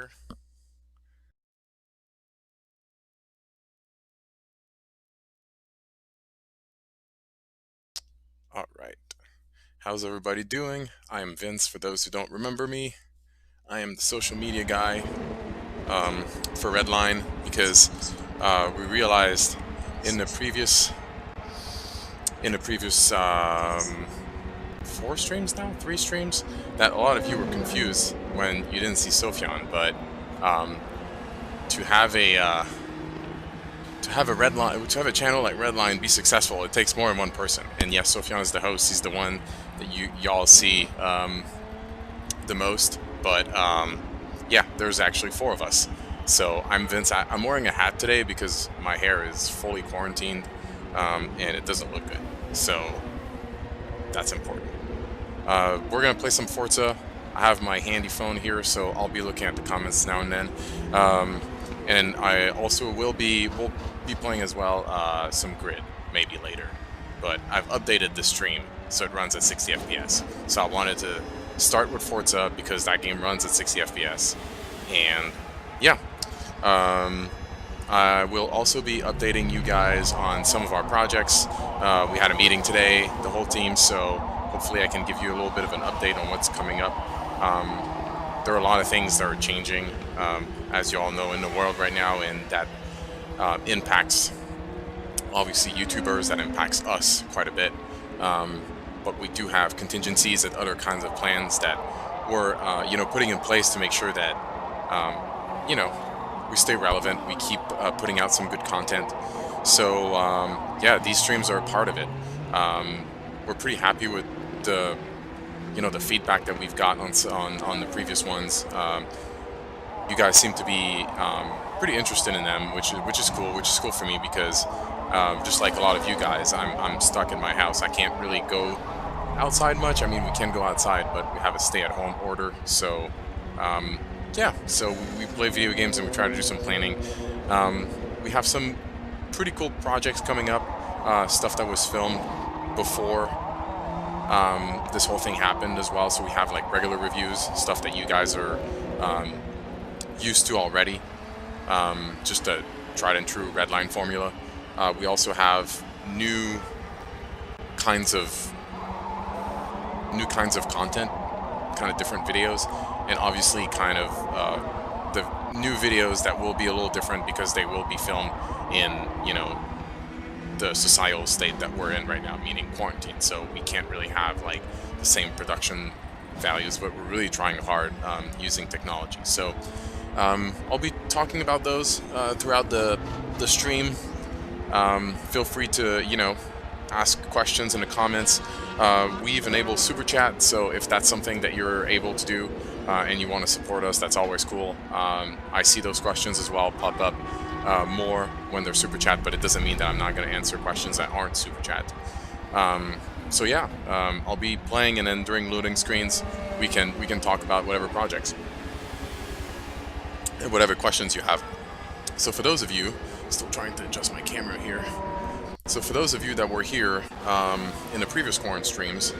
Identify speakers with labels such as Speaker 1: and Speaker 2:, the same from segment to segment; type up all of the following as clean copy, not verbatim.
Speaker 1: here. All right. How's everybody doing? I am Vince, for those who don't remember me. I am the social media guy for Redline because we realized in the previous four streams now, three streams, that a lot of you were confused when you didn't see Sophion, but um, to have a channel like Redline be successful, it takes more than one person. And yes, Sophion is the host. He's the one that y'all see the most. But yeah, there's actually four of us. So I'm Vince. I'm wearing a hat today because my hair is fully quarantined and it doesn't look good. So that's important. We're gonna play some Forza. I have my handy phone here, so I'll be looking at the comments now and then. And I also will be playing as well some Grid maybe later. But I've updated the stream so it runs at 60 FPS. So I wanted to start with Forza because that game runs at 60 FPS. And yeah, I will also be updating you guys on some of our projects. We had a meeting today, the whole team, so hopefully I can give you a little bit of an update on what's coming up. There are a lot of things that are changing, as you all know, in the world right now, and that impacts, obviously, YouTubers, that impacts us quite a bit. But we do have contingencies and other kinds of plans that we're, putting in place to make sure that, we stay relevant. We keep putting out some good content. So, yeah, these streams are a part of it. We're pretty happy with the feedback that we've got on the previous ones. You guys seem to be pretty interested in them, which is cool. Which is cool for me because just like a lot of you guys, I'm stuck in my house. I can't really go outside much. I mean, we can go outside, but we have a stay-at-home order. So yeah, so we play video games and we try to do some planning. We have some pretty cool projects coming up. Stuff that was filmed before this whole thing happened as well, so we have like regular reviews, stuff that you guys are used to already, just a tried and true Redline formula. We also have new kinds of content, kind of different videos, and obviously kind of the new videos that will be a little different because they will be filmed in the societal state that we're in right now, meaning quarantine. So we can't really have like the same production values, but we're really trying hard using technology. So I'll be talking about those throughout the stream. Feel free to ask questions in the comments. We've enabled super chat, so if that's something that you're able to do and you want to support us, that's always cool. I see those questions as well pop up more when they're super chat, but it doesn't mean that I'm not going to answer questions that aren't super chat. So yeah, I'll be playing, and then during loading screens we can talk about whatever projects and whatever questions you have. So for those of you, still trying to adjust my camera here. So for those of you that were here in the previous Quarren streams,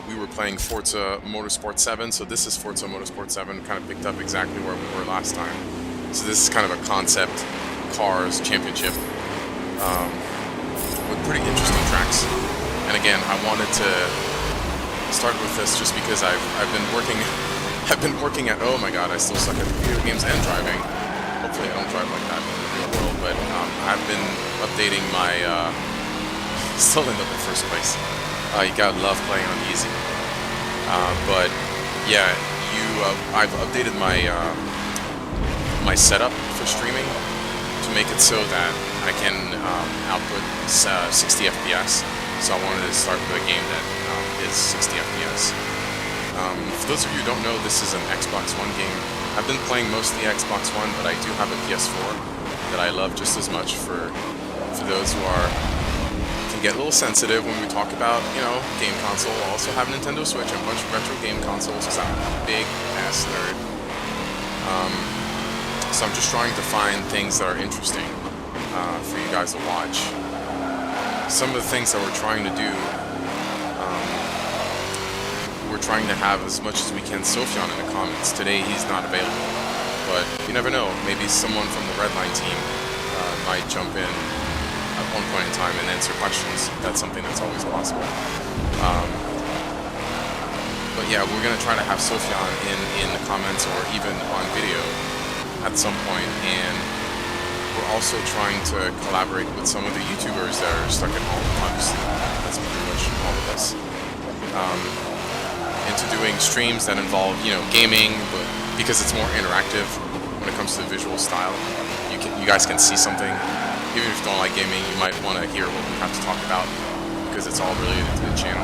Speaker 1: we were playing Forza Motorsport 7. So this is Forza Motorsport 7, kind of picked up exactly where we were last time. So this is kind of a concept cars championship with pretty interesting tracks. And again, I wanted to start with this just because I've been working at, oh my god, I still suck at video games and driving. Hopefully I don't drive like that in the real world, but I've been updating my still end up in first place. You gotta love playing on easy. But yeah, I've updated my my setup for streaming to make it so that I can output 60 FPS. So I wanted to start with a game that is 60 FPS. For those of you who don't know, this is an Xbox One game. I've been playing mostly Xbox One, but I do have a PS4 that I love just as much. For those who can get a little sensitive when we talk about game console. I also have Nintendo Switch and a bunch of retro game consoles because I'm a big ass nerd. So I'm just trying to find things that are interesting for you guys to watch. Some of the things that we're trying to do, we're trying to have as much as we can Sophion in the comments. Today he's not available. but you never know. Maybe someone from the Redline team might jump in at one point in time and answer questions. That's something that's always possible. But yeah, we're gonna try to have Sofyan in the comments or even on video at some point, and we're also trying to collaborate with some of the YouTubers that are stuck at home. Obviously, that's pretty much all of us. Into doing streams that involve, gaming, but because it's more interactive when it comes to the visual style, you guys can see something. Even if you don't like gaming, you might want to hear what we have to talk about because it's all related to the channel.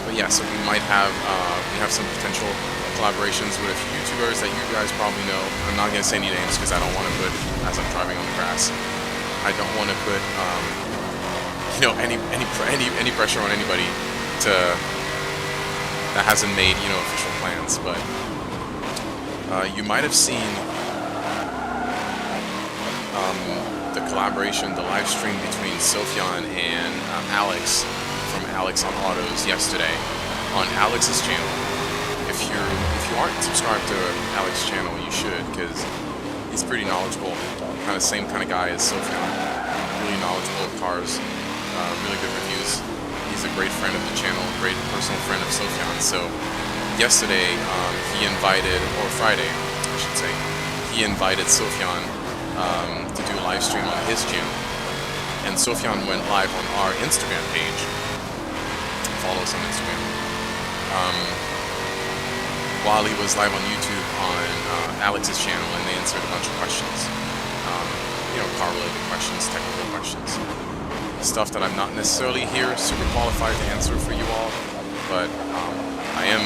Speaker 1: But yeah, so we might have some potential collaborations with a few YouTubers that you guys probably know. I'm not gonna say any names because I don't want to put, as I'm driving on the grass, I don't want to put any pressure on anybody that hasn't made official plans. But you might have seen the collaboration, the live stream between Sofyan and Alex from Alex on Autos yesterday on Alex's channel. If you aren't subscribed to Alex's channel, you should, because he's pretty knowledgeable, same kind of guy as Sofyan. Really knowledgeable of cars, really good reviews. He's a great friend of the channel, great personal friend of Sofyan. So yesterday, Friday, I should say, he invited Sofyan to do a live stream on his channel, and Sofyan went live on our Instagram page. Follow us on Instagram. While he was live on YouTube on Alex's channel, and they answered a bunch of questions, car-related questions, technical questions, stuff that I'm not necessarily here super qualified to answer for you all, but I am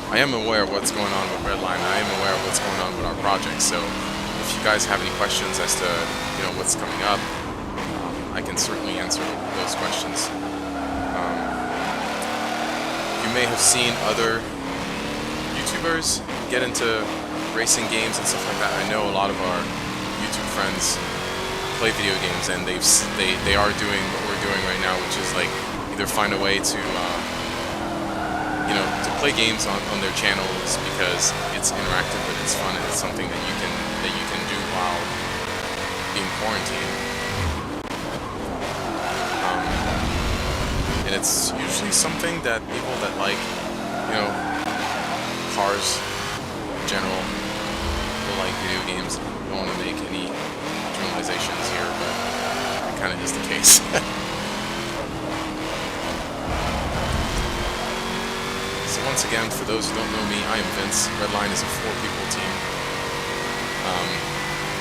Speaker 1: I am aware of what's going on with Redline. I am aware of what's going on with our project. So if you guys have any questions as to what's coming up, I can certainly answer those questions. You may have seen other YouTubers get into racing games and stuff like that. I know a lot of our YouTube friends play video games, and they are doing what we're doing right now, which is like either find a way to to play games on their channels because it's interactive and it's fun and it's something that you can do while being quarantined. And it's usually something that people that like cars in general, people like video games. I don't want to make any generalizations here, but it kind of is the case. So once again, for those who don't know me, I am Vince. Redline is a 4-people team.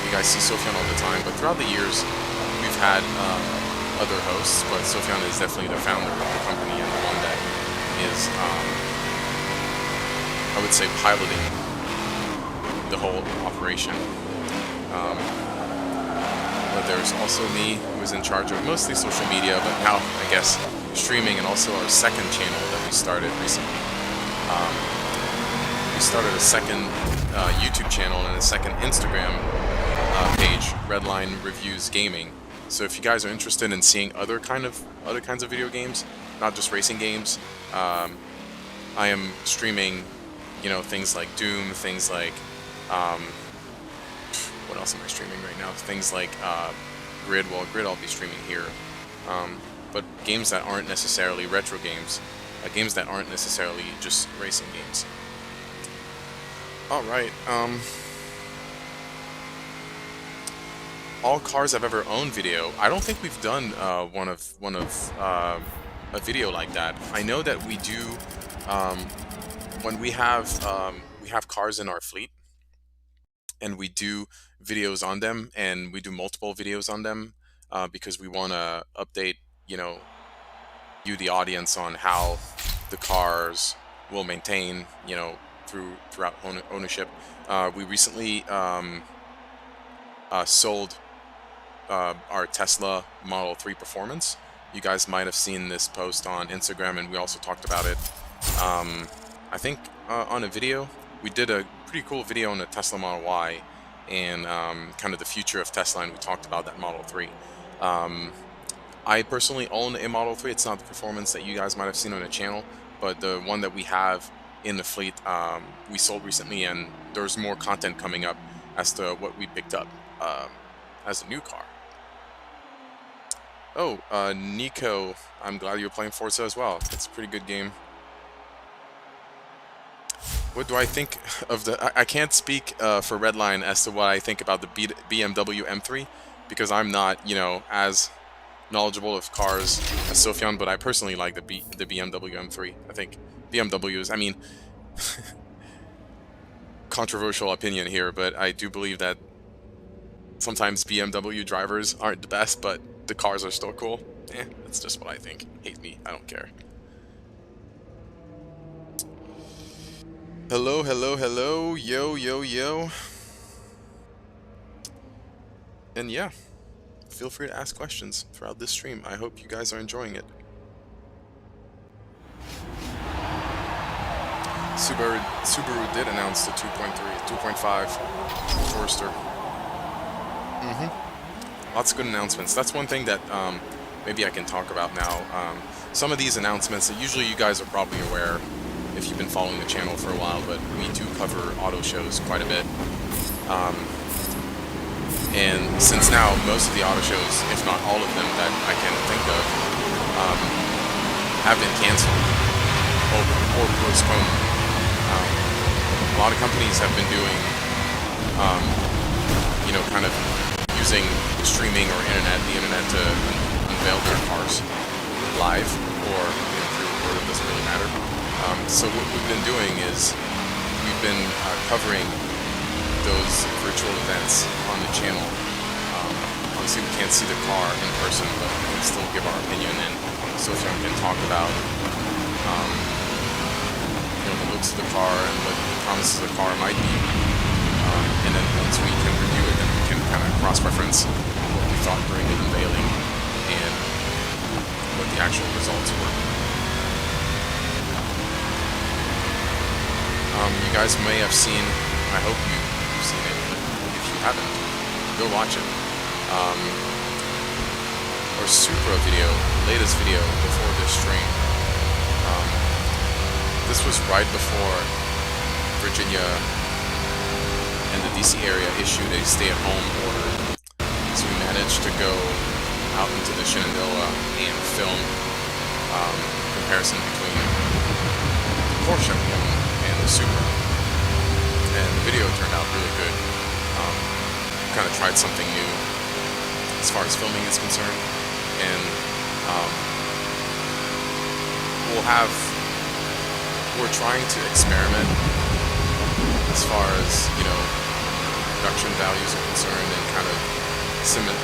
Speaker 1: You guys see Sofyan all the time, but throughout the years, we've had other hosts, but Sofyan is definitely the founder of the company and the one that is, I would say, piloting the whole operation. But there's also me, who is in charge of mostly social media, but now, I guess, streaming, and also our second channel that we started recently. We started a second YouTube channel and a second Instagram page, Redline Reviews Gaming. So if you guys are interested in seeing other kinds of video games, not just racing games, I am streaming, things like Doom, things like what else am I streaming right now? Things like Grid. Well, Grid I'll be streaming here, but games that aren't necessarily retro games. Games that aren't necessarily just racing games. Alright, all cars I've ever owned video. I don't think we've done one of a video like that. I know that we do when we have cars in our fleet, and we do videos on them, and we do multiple videos on them because we want to update, you, the audience, on how the cars will maintain, throughout ownership. We recently sold our Tesla Model 3 Performance. You guys might have seen this post on Instagram, and we also talked about it, I think, on a video. We did a pretty cool video on the Tesla Model Y and kind of the future of Tesla, and we talked about that Model 3. I personally own a Model 3. It's not the Performance that you guys might have seen on the channel, but the one that we have in the fleet we sold recently, and there's more content coming up as to what we picked up as a new car. Oh, Nico, I'm glad you're playing Forza as well. It's a pretty good game. What do I think of the... I can't speak for Redline as to what I think about the BMW M3, because I'm not, you know, as knowledgeable of cars as Sofyan, but I personally like the BMW M3. I think BMWs, I mean, controversial opinion here, but I do believe that sometimes BMW drivers aren't the best, but the cars are still cool. That's just what I think. Hate me, I don't care. Hello, hello, hello, yo, yo, yo. And yeah, feel free to ask questions throughout this stream. I hope you guys are enjoying it. Subaru did announce the 2.5 Forester. Lots of good announcements. That's one thing that maybe I can talk about now. Some of these announcements that usually you guys are probably aware if you've been following the channel for a while, but we do cover auto shows quite a bit. And since now most of the auto shows, if not all of them that I can think of, have been canceled or postponed. A lot of companies have been doing, you know, kind of using streaming or the internet to unveil their cars live or pre-recorded, doesn't really matter. So what we've been doing is we've been covering those virtual events on the channel. Obviously we can't see the car in person, but we can still give our opinion, and Sofyan can talk about you know, the looks of the car and what the promises of the car might be. And then once we can review it, then we can kind of cross-reference what we thought during the unveiling and what the actual results were. You guys may have seen, I hope you've seen it, but if you haven't, go watch it. Our Supra video, latest video before this stream, this was right before Virginia and the DC area issued a stay-at-home order. So we managed to go out into the Shenandoah and film comparison between the Porsche and the Supra. And the video turned out really good. Kind of tried something new as far as filming is concerned. And we're trying to experiment as far as, you know, production values are concerned and kind of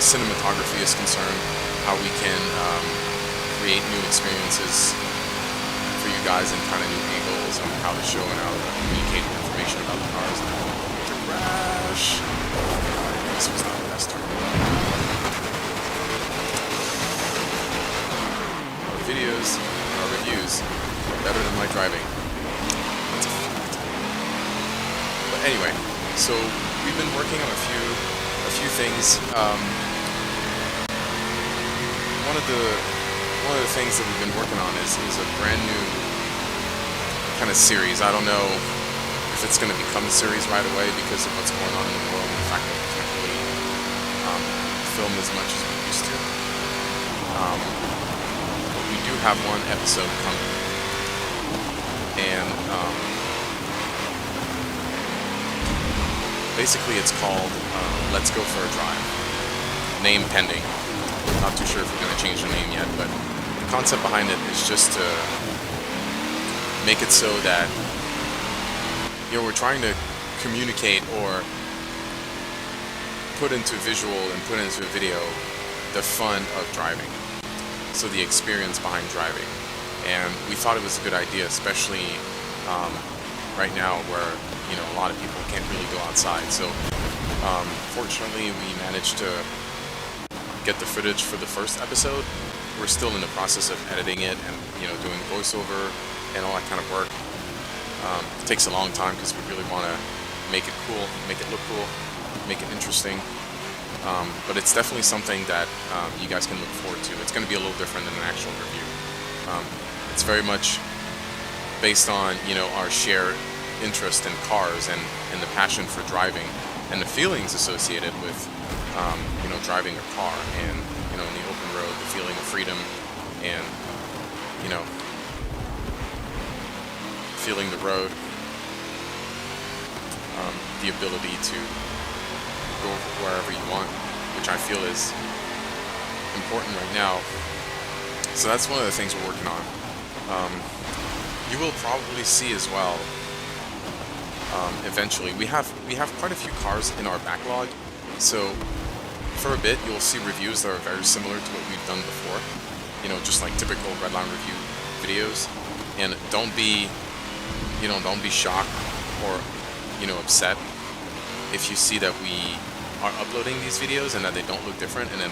Speaker 1: cinematography is concerned, how we can create new experiences for you guys and kind of new angles on how to show and how to communicate information about the cars and how to crash. This was not the best turn. Our videos, our reviews are better than my driving. That's a fact. But anyway, so we've been working on a few things. One of the things that we've been working on is a brand new kind of series. I don't know if it's going to become a series right away because of what's going on in the world and the fact that we can't really film as much as we used to. But we do have one episode coming, and basically it's called Let's Go for a Drive. Name pending. Not too sure if we're going to change the name yet, but the concept behind it is just to make it so that, you know, we're trying to communicate or put into visual and put into video the fun of driving. So the experience behind driving. And we thought it was a good idea, especially right now where, you know, a lot of people can't really go outside. So fortunately we managed to get the footage for the first episode. We're still in the process of editing it and, you know, doing voiceover and all that kind of work. It takes a long time because we really want to make it cool, make it look cool, make it interesting. But it's definitely something that you guys can look forward to. It's going to be a little different than an actual review. It's very much based on, our shared interest in cars and the passion for driving and the feelings associated with, driving a car and, in the open road, the feeling of freedom and, you know, feeling the road, the ability to go wherever you want, which I feel is important right now. So that's one of the things we're working on. You will probably see as well, eventually. We have quite a few cars in our backlog, so for a bit you'll see reviews that are very similar to what we've done before. Just like typical Redline review videos. And don't be shocked or upset if you see that we are uploading these videos and that they don't look different, and then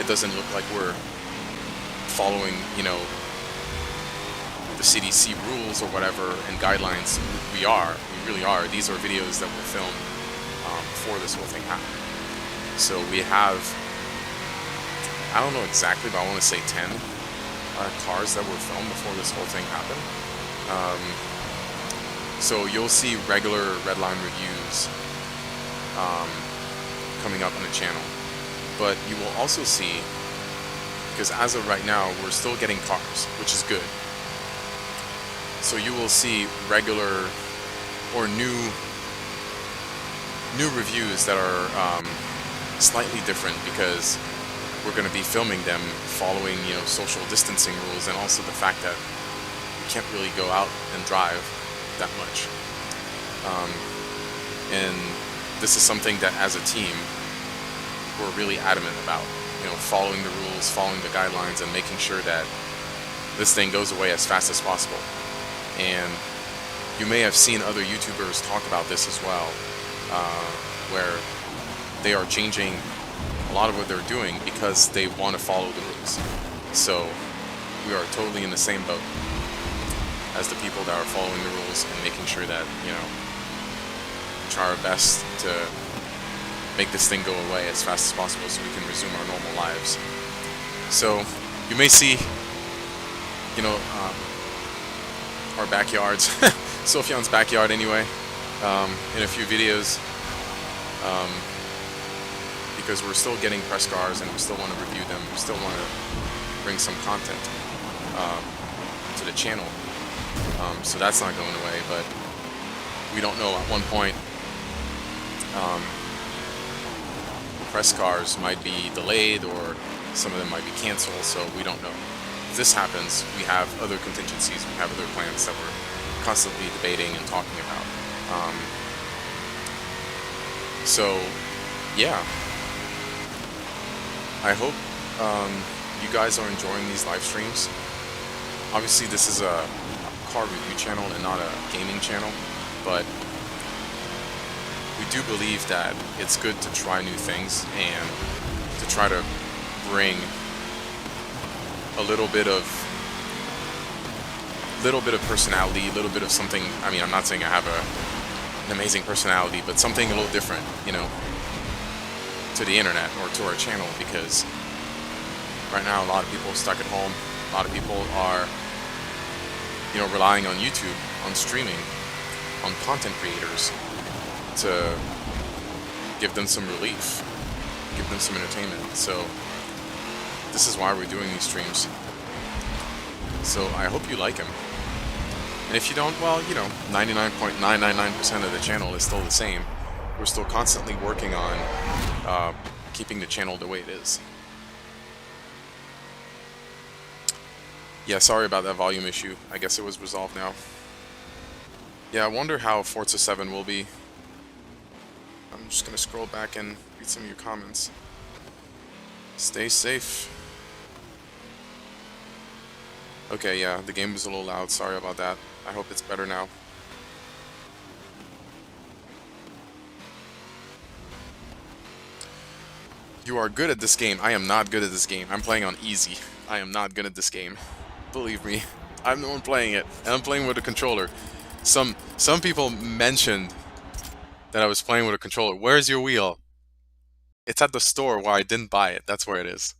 Speaker 1: it doesn't look like we're following the CDC rules or whatever and guidelines. We really are. These are videos that were filmed before this whole thing happened. So we have, I don't know exactly, but I want to say 10 cars that were filmed before this whole thing happened. So you'll see regular Redline reviews coming up on the channel, but you will also see, because as of right now we're still getting cars, which is good, so you will see regular or new reviews that are slightly different, because we're going to be filming them following social distancing rules, and also the fact that we can't really go out and drive that much. And this is something that as a team we're really adamant about, following the rules, following the guidelines, and making sure that this thing goes away as fast as possible. And you may have seen other YouTubers talk about this as well, where they are changing a lot of what they're doing because they want to follow the rules. So we are totally in the same boat as the people that are following the rules and making sure that, try our best to make this thing go away as fast as possible so we can resume our normal lives. So you may see, our backyards, Sofyan's backyard anyway, in a few videos, because we're still getting press cars and we still want to review them. We still want to bring some content to the channel. So that's not going away, but we don't know. At one point, press cars might be delayed or some of them might be canceled, so we don't know. If this happens, we have other contingencies, we have other plans that we're constantly debating and talking about. So yeah, I hope you guys are enjoying these live streams. Obviously this is a car review channel and not a gaming channel, but we do believe that it's good to try new things and to try to bring a little bit of personality, a little bit of something. I mean, I'm not saying I have an amazing personality, but something a little different, to the internet or to our channel, because right now a lot of people are stuck at home. A lot of people are, relying on YouTube, on streaming, on content creators to give them some relief, give them some entertainment. So this is why we're doing these streams. So I hope you like them. And if you don't, well, 99.999% of the channel is still the same. We're still constantly working on keeping the channel the way it is. Yeah, sorry about that volume issue. I guess it was resolved now. Yeah, I wonder how Forza 7 will be. I'm just gonna scroll back and read some of your comments. Stay safe. Okay, yeah, the game was a little loud. Sorry about that. I hope it's better now. You are good at this game. I am not good at this game. I'm playing on easy. I am not good at this game. Believe me. I'm the one playing it, and I'm playing with a controller. Some people mentioned that I was playing with a controller. Where's your wheel? It's at the store where I didn't buy it. That's where it is.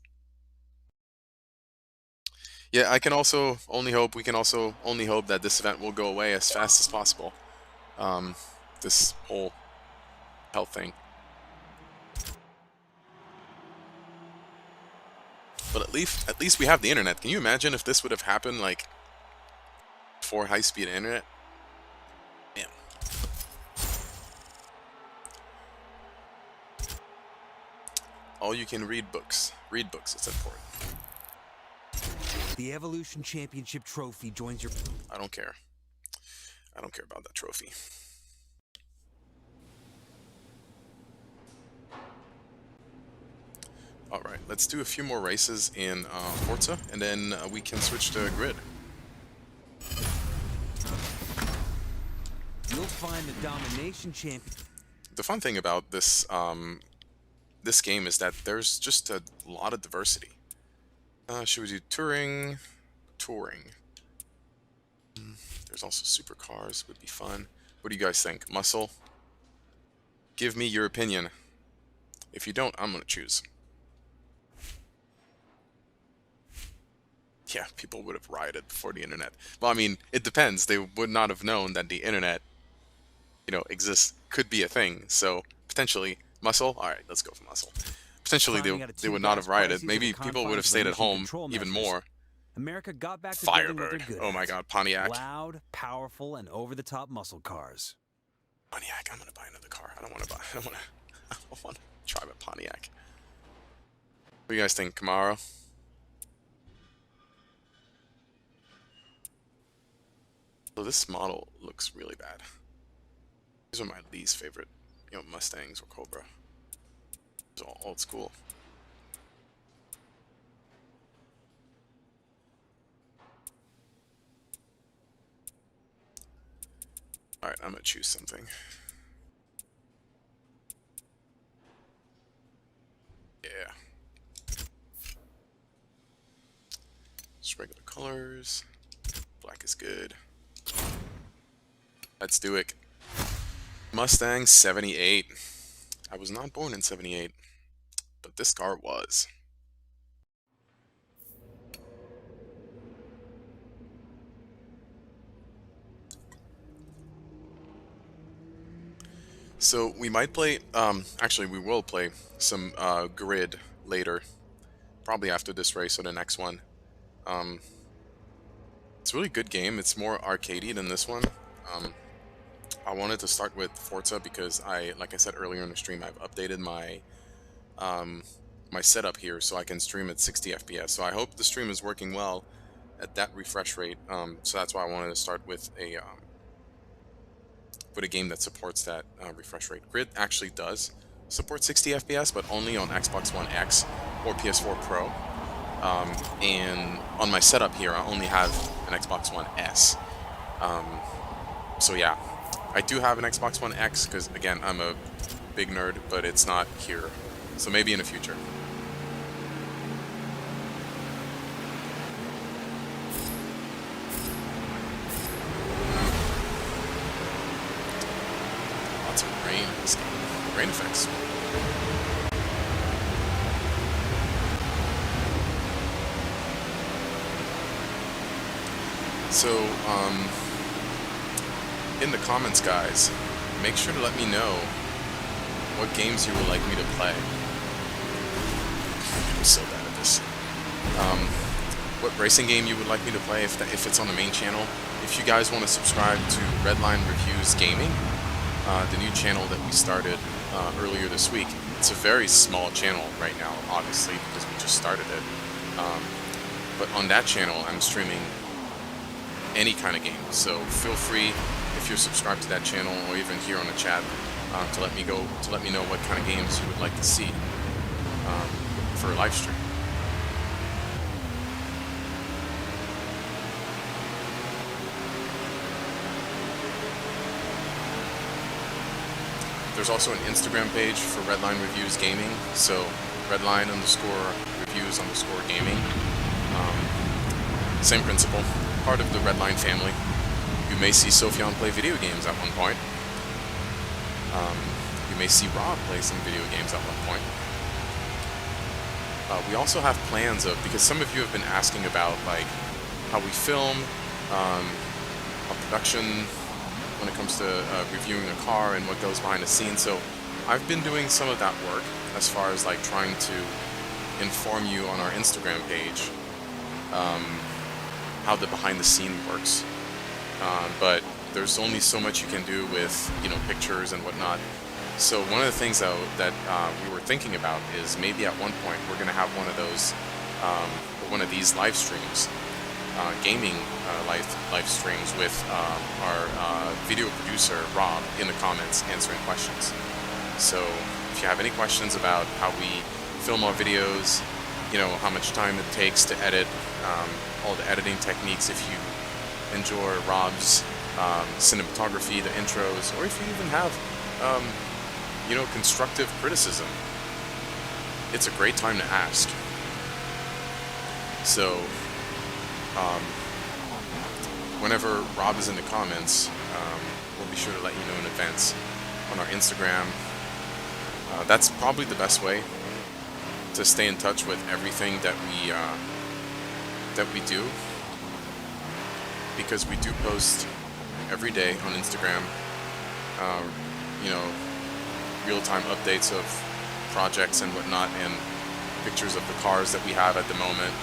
Speaker 1: Yeah, I can also only hope, we can also only hope that this event will go away as fast as possible. This whole health thing. But at least we have the internet. Can you imagine if this would have happened like before high-speed internet? Man. All you can read books. Read books, it's important.
Speaker 2: The Evolution Championship trophy joins your...
Speaker 1: I don't care. I don't care about that trophy. Alright, let's do a few more races in Forza, and then we can switch to grid.
Speaker 2: You'll find the Domination Champion...
Speaker 1: The fun thing about this this game is that there's just a lot of diversity. Should we do touring? Touring. There's also supercars, would be fun. What do you guys think? Muscle? Give me your opinion. If you don't, I'm gonna choose. Yeah, people would have rioted before the internet. Well, I mean, it depends. They would not have known that the internet, you know, exists, could be a thing. So, potentially, muscle? Alright, let's go for muscle. Potentially, they would not have rioted. Maybe people would have stayed at home even more.
Speaker 2: America got back to
Speaker 1: Firebird. Oh my god, Pontiac.
Speaker 2: Loud, powerful, and over-the-top muscle cars.
Speaker 1: Pontiac, I'm gonna buy another car. I don't want to drive a Pontiac. What do you guys think, Camaro? So this model looks really bad. These are my least favorite, you know, Mustangs or Cobra. It's all old school. Alright, I'm gonna choose something. Yeah. Just regular colors. Black is good. Let's do it. Mustang 78. I was not born in 78, but this car was. So we might play, actually we will play some grid later, probably after this race or the next one. It's a really good game. It's more arcadey than this one. I wanted to start with Forza because like I said earlier in the stream, I've updated my my setup here so I can stream at 60 FPS. So I hope the stream is working well at that refresh rate. So that's why I wanted to start with a game that supports that refresh rate. Grid actually does support 60 FPS, but only on Xbox One X or PS4 Pro. And on my setup here, I only have an Xbox One S. So yeah, I do have an Xbox One X because, again, I'm a big nerd, but it's not here. So maybe in the future. Lots of rain in this game. Rain effects. So, in the comments, guys, make sure to let me know what games you would like me to play. I'm so bad at this. What racing game you would like me to play if it's on the main channel. If you guys want to subscribe to Redline Reviews Gaming, the new channel that we started earlier this week. It's a very small channel right now, obviously, because we just started it. But on that channel, I'm streaming any kind of game. So feel free, if you're subscribed to that channel or even here on the chat, to let me know what kind of games you would like to see for a live stream. There's also an Instagram page for Redline Reviews Gaming, so Redline_Reviews_Gaming. Same principle, part of the Redline family. You may see Sophion play video games at one point. You may see Rob play some video games at one point. We also have plans of, because some of you have been asking about like how we film, our production when it comes to reviewing a car and what goes behind the scenes. So I've been doing some of that work as far as like trying to inform you on our Instagram page how the behind the scene works. But there's only so much you can do with, you know, pictures and whatnot. So one of the things though that we were thinking about is maybe at one point we're going to have one of those, one of these live streams, gaming live streams with our video producer Rob in the comments answering questions. So if you have any questions about how we film our videos, you know, how much time it takes to edit, all the editing techniques, if you enjoy Rob's cinematography, the intros, or if you even have, you know, constructive criticism, it's a great time to ask. So, whenever Rob is in the comments, we'll be sure to let you know in advance on our Instagram. That's probably the best way to stay in touch with everything that we do, because we do post every day on Instagram, you know, real-time updates of projects and whatnot, and pictures of the cars that we have at the moment.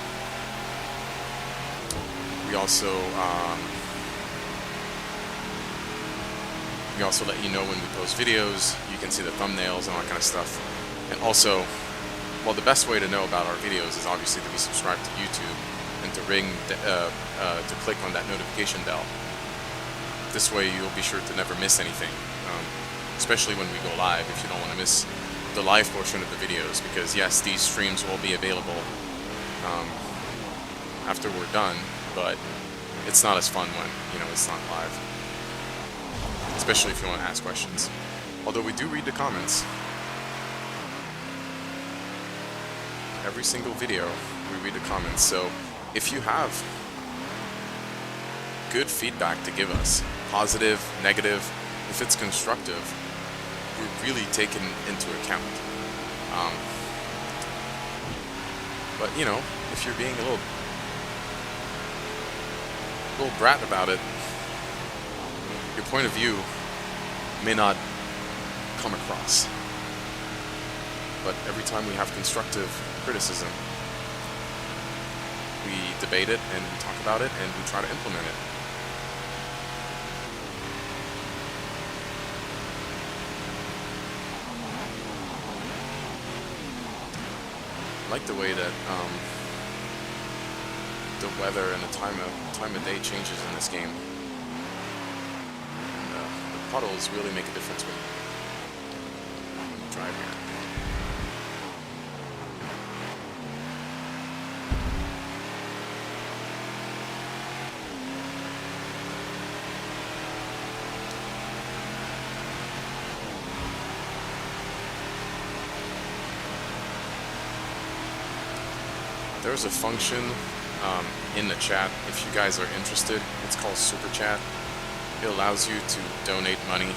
Speaker 1: We also let you know when we post videos. You can see the thumbnails and all that kind of stuff. And also, well, the best way to know about our videos is obviously to be subscribed to YouTube and to to click on that notification bell. This way you'll be sure to never miss anything, especially when we go live, if you don't want to miss the live portion of the videos, because yes, these streams will be available after we're done, but it's not as fun when, you know, it's not live, especially if you want to ask questions. Although we do read the comments. Every single video we read the comments, so if you have good feedback to give us, positive, negative, if it's constructive, we're really taken into account. But you know, if you're being a little brat about it, your point of view may not come across. But every time we have constructive criticism, we debate it and we talk about it and we try to implement it. I like the way that the weather and the time of day changes in this game. And the puddles really make a difference when you drive here. There's a function in the chat, if you guys are interested. It's called Super Chat. It allows you to donate money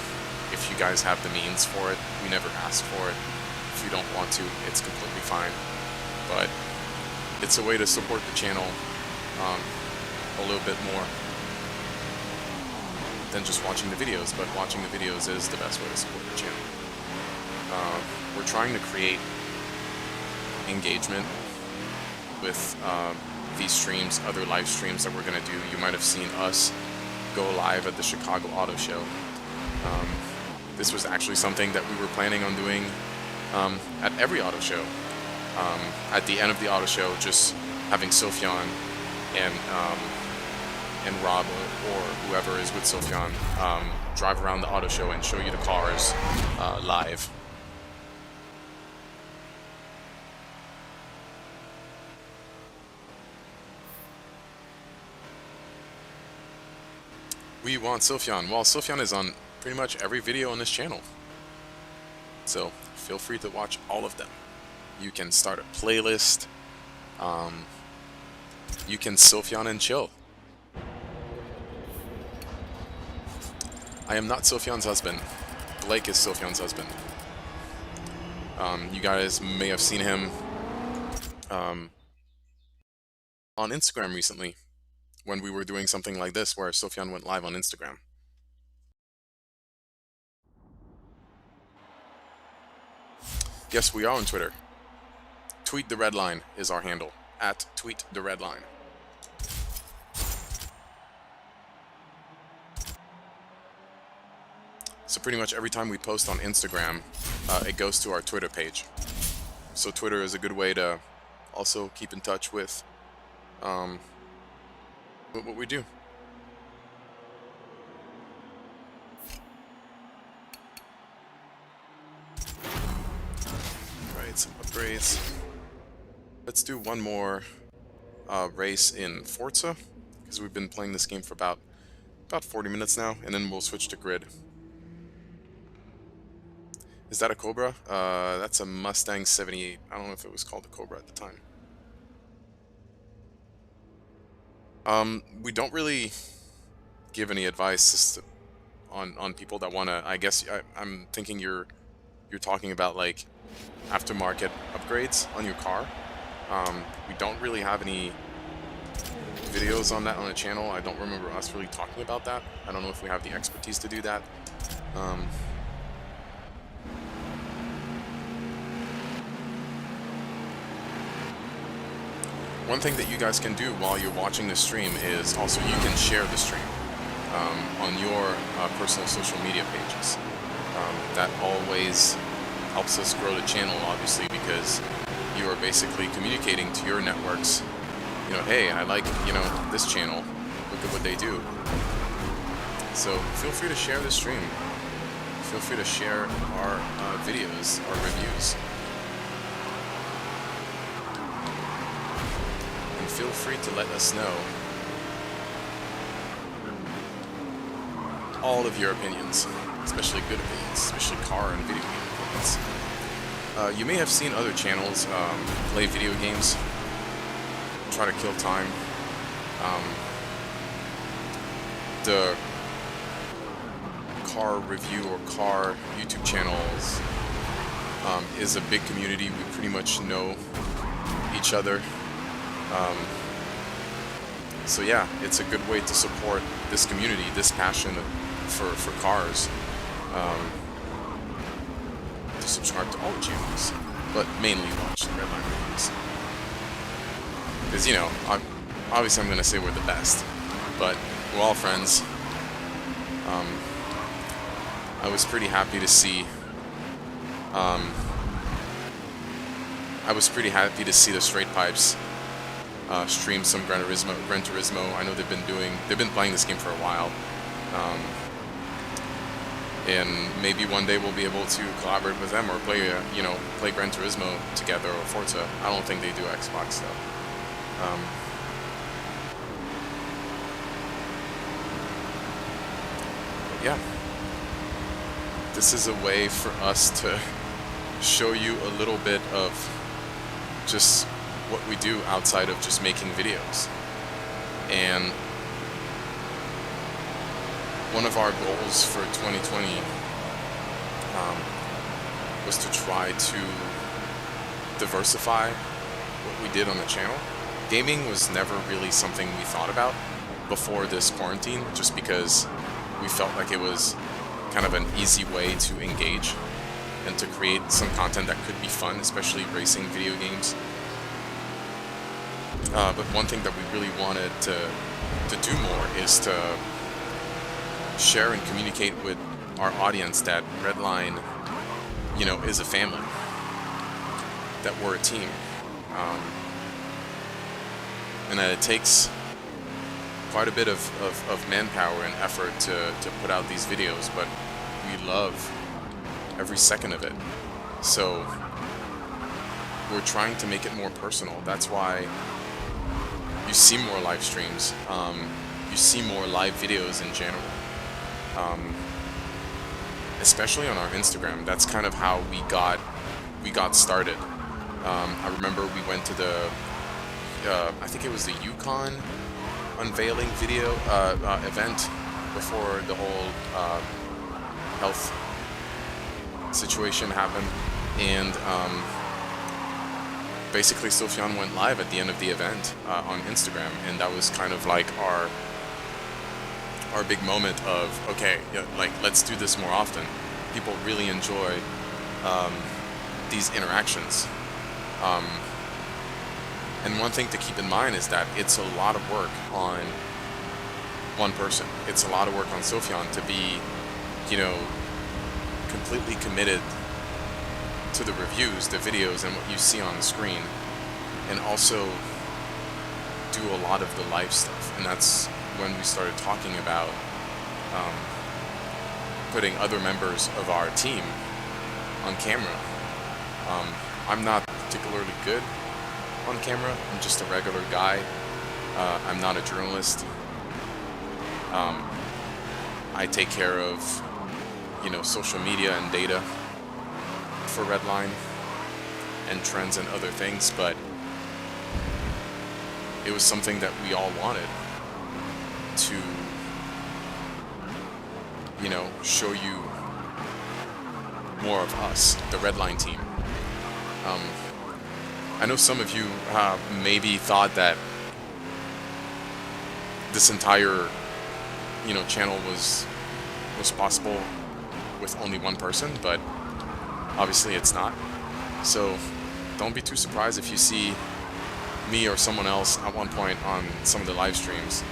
Speaker 1: if you guys have the means for it. We never ask for it. If you don't want to, it's completely fine. But it's a way to support the channel a little bit more than just watching the videos. But watching the videos is the best way to support the channel. We're trying to create engagement with these streams, other live streams that we're going to do. You might have seen us go live at the Chicago Auto Show. This was actually something that we were planning on doing at every auto show. At the end of the auto show, just having Sofyan and Rob or whoever is with Sofyan drive around the auto show and show you the cars live. We want Sofyan. Well, Sofyan is on pretty much every video on this channel, so feel free to watch all of them. You can start a playlist. You can Sofyan and chill. I am not Sofyan's husband. Blake is Sofyan's husband. You guys may have seen him on Instagram recently, when we were doing something like this where Sofyan went live on Instagram. Yes, we are on Twitter. Tweet the Redline is our handle. At Tweet the Redline. So pretty much every time we post on Instagram, it goes to our Twitter page. So Twitter is a good way to also keep in touch with what we do. Right, some upgrades. Let's do one more race in Forza, because we've been playing this game for about 40 minutes now, and then we'll switch to grid. Is that a Cobra? That's a Mustang 78. I don't know if it was called a Cobra at the time. We don't really give any advice on people that want to. I guess I'm thinking you're talking about like aftermarket upgrades on your car. We don't really have any videos on that on the channel. I don't remember us really talking about that. I don't know if we have the expertise to do that. One thing that you guys can do while you're watching the stream is also you can share the stream on your personal social media pages. That always helps us grow the channel, obviously, because you are basically communicating to your networks, you know, hey, I like, you know, this channel, look at what they do. So feel free to share the stream. Feel free to share our videos, our reviews. And feel free to let us know all of your opinions, especially good opinions, especially car and video game opinions. You may have seen other channels play video games, try to kill time. The car review or car YouTube channels is a big community. We pretty much know each other. So yeah, it's a good way to support this community, this passion for cars. To subscribe to all the channels, but mainly watch the Redline reviews. Because, you know, obviously I'm going to say we're the best, but we're all friends. I was pretty happy to see the Straight Pipes stream some Gran Turismo. I know they've been playing this game for a while. And maybe one day we'll be able to collaborate with them or play Gran Turismo together or Forza. I don't think they do Xbox though. Yeah, this is a way for us to show you a little bit of just what we do outside of just making videos. And one of our goals for 2020 was to try to diversify what we did on the channel. Gaming was never really something we thought about before this quarantine, just because we felt like it was kind of an easy way to engage and to create some content that could be fun, especially racing video games. But one thing that we really wanted to do more is to share and communicate with our audience that Redline, you know, is a family, that we're a team, and that it takes quite a bit of manpower and effort to put out these videos, but we love every second of it. So we're trying to make it more personal. That's why you see more live streams, you see more live videos in general. Especially on our Instagram. That's kind of how we got started. I remember we went to the I think it was the Yukon unveiling video event before the whole health situation happened, and basically Sufjan went live at the end of the event on Instagram, and that was kind of like our big moment of, okay, yeah, like, let's do this more often. People really enjoy these interactions. And one thing to keep in mind is that it's a lot of work on one person. It's a lot of work on Sufjan to be, you know, completely committed to the reviews, the videos, and what you see on the screen, and also do a lot of the live stuff. And that's when we started talking about putting other members of our team on camera. I'm not particularly good on camera. I'm just a regular guy. I'm not a journalist. I take care of, you know, social media and data for Redline and trends and other things, but it was something that we all wanted to, you know, show you more of us, the Redline team. I know some of you maybe thought that this entire, you know, channel was possible with only one person, but obviously it's not. So don't be too surprised if you see me or someone else at one point on some of the live streams.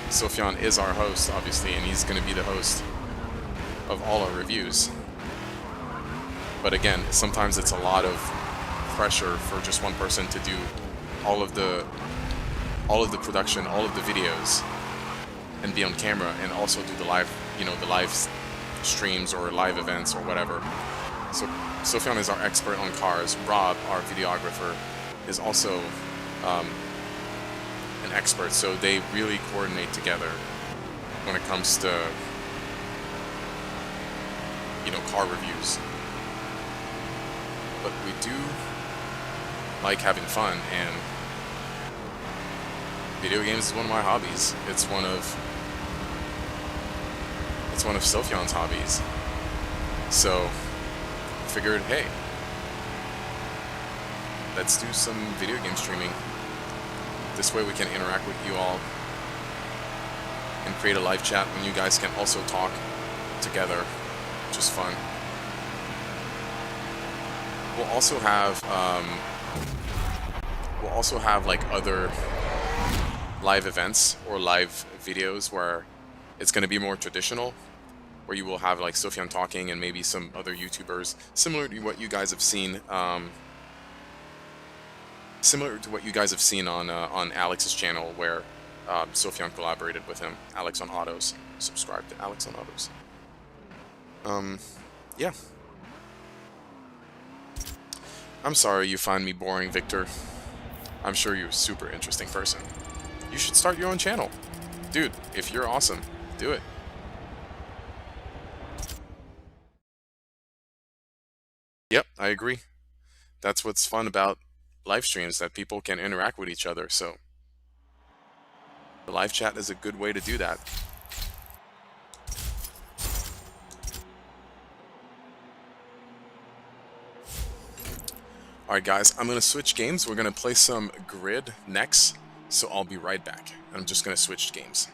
Speaker 1: Sufjan is our host, obviously, and he's going to be the host of all our reviews. But again, sometimes it's a lot of pressure for just one person to do all of the production, all of the videos, and be on camera, and also do the live, you know, the live streams or live events or whatever. So Sufjan is our expert on cars. Rob, our videographer, is also an expert. So they really coordinate together when it comes to, you know, car reviews. But we do like having fun, and video games is one of my hobbies. It's one of Sufjan's hobbies. So figured, hey, let's do some video game streaming. This way we can interact with you all and create a live chat when you guys can also talk together, which is fun. We'll also have like other live events or live videos where it's going to be more traditional, where you will have like Sufjan talking and maybe some other YouTubers, similar to what you guys have seen on Alex's channel, where Sufjan collaborated with him. Alex on Autos. Subscribe to Alex on Autos. Yeah. I'm sorry you find me boring, Victor. I'm sure you're a super interesting person. You should start your own channel. Dude, if you're awesome, do it. Yep, I agree. That's what's fun about live streams, that people can interact with each other, so the live chat is a good way to do that. Alright guys, I'm going to switch games. We're going to play some Grid next, so I'll be right back. I'm just going to switch games.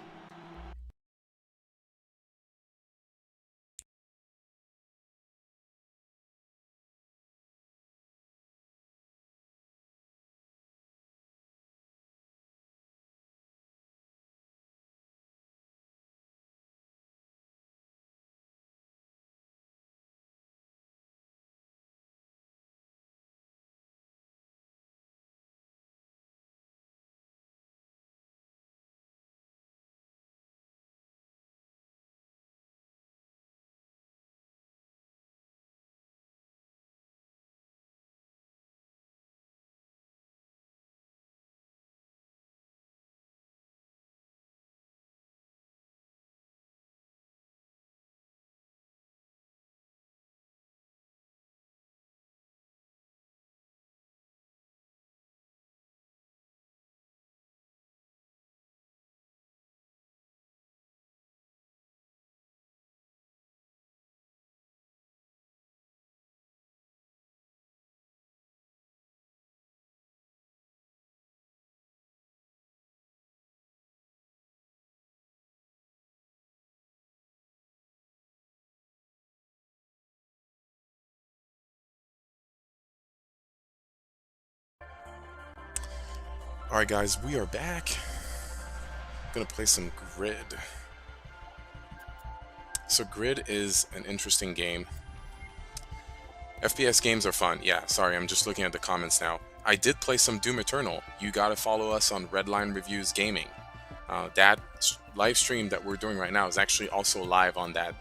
Speaker 1: Alright guys, we are back. Gonna play some Grid. So Grid is an interesting game. FPS games are fun. Yeah, sorry, I'm just looking at the comments now. I did play some Doom Eternal. You gotta follow us on Redline Reviews Gaming. That live stream that we're doing right now is actually also live on that.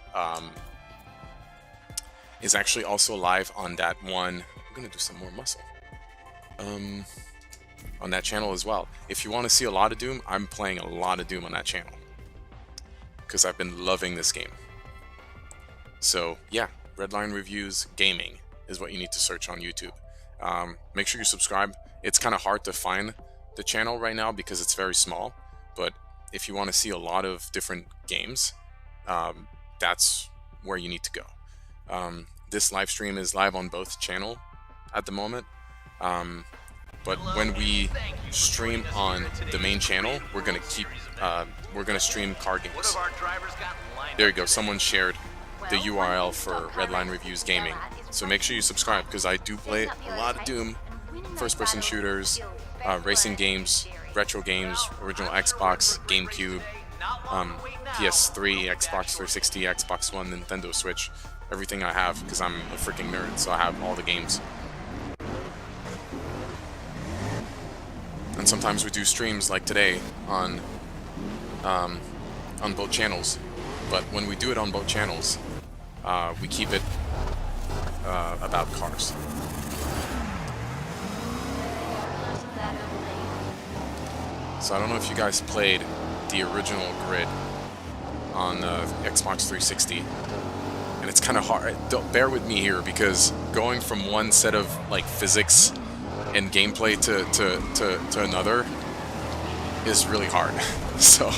Speaker 1: One. I'm gonna do some more muscle. On that channel as well. If you want to see a lot of Doom, I'm playing a lot of Doom on that channel because I've been loving this game. So yeah, Redline Reviews Gaming is what you need to search on YouTube. Make sure you subscribe. It's kind of hard to find the channel right now because it's very small, but if you want to see a lot of different games, that's where you need to go. This live stream is live on both channels at the moment. But when we stream on the main channel, we're gonna stream car games. There you go. Someone shared the URL for Redline Reviews Gaming. So make sure you subscribe because I do play a lot of Doom, first-person shooters, racing games, retro games, original Xbox, GameCube, PS3, Xbox 360, Xbox One, Nintendo Switch. Everything I have because I'm a freaking nerd, so I have all the games. And sometimes we do streams like today on both channels. But when we do it on both channels, we keep it about cars. So I don't know if you guys played the original Grid on Xbox 360, and it's kind of hard. Don't bear with me here because going from one set of like physics and gameplay to another is really hard. So,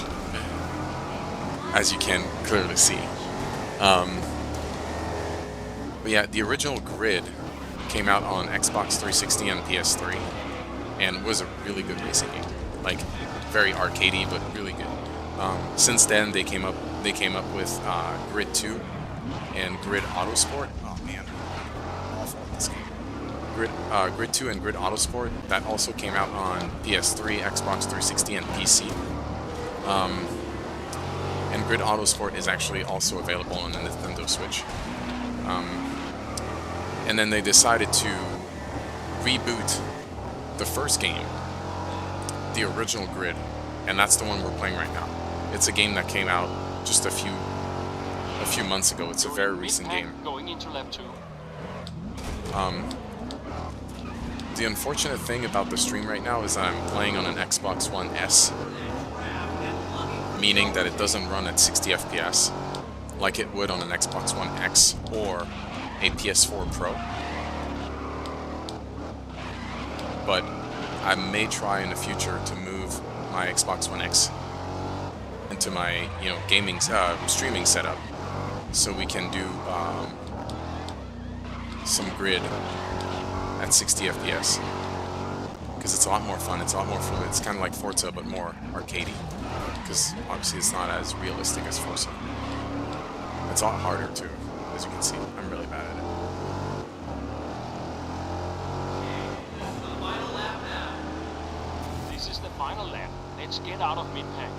Speaker 1: as you can clearly see. But yeah, the original Grid came out on Xbox 360 and PS3, and was a really good racing game. Like, very arcadey, but really good. Since then, they came up with Grid 2 and Grid Autosport. Oh man, awful at this game. Grid 2 and Grid Autosport, that also came out on PS3, Xbox 360, and PC. And Grid Autosport is actually also available on the Nintendo Switch. And then they decided to reboot the first game, the original Grid, and that's the one we're playing right now. It's a game that came out just a few months ago. It's a very recent game.
Speaker 3: Going into lap 2.
Speaker 1: The unfortunate thing about the stream right now is that I'm playing on an Xbox One S, meaning that it doesn't run at 60 FPS like it would on an Xbox One X or a PS4 Pro. But I may try in the future to move my Xbox One X into my gaming streaming setup, so we can do some Grid at 60 FPS, because it's a lot more fun. It's a lot more fluid. It's kind of like Forza, but more arcadey, because obviously it's not as realistic as Forza. It's a lot harder too, as you can see. I'm really bad at it.
Speaker 3: This is the final lap. Let's get out of mid-pack.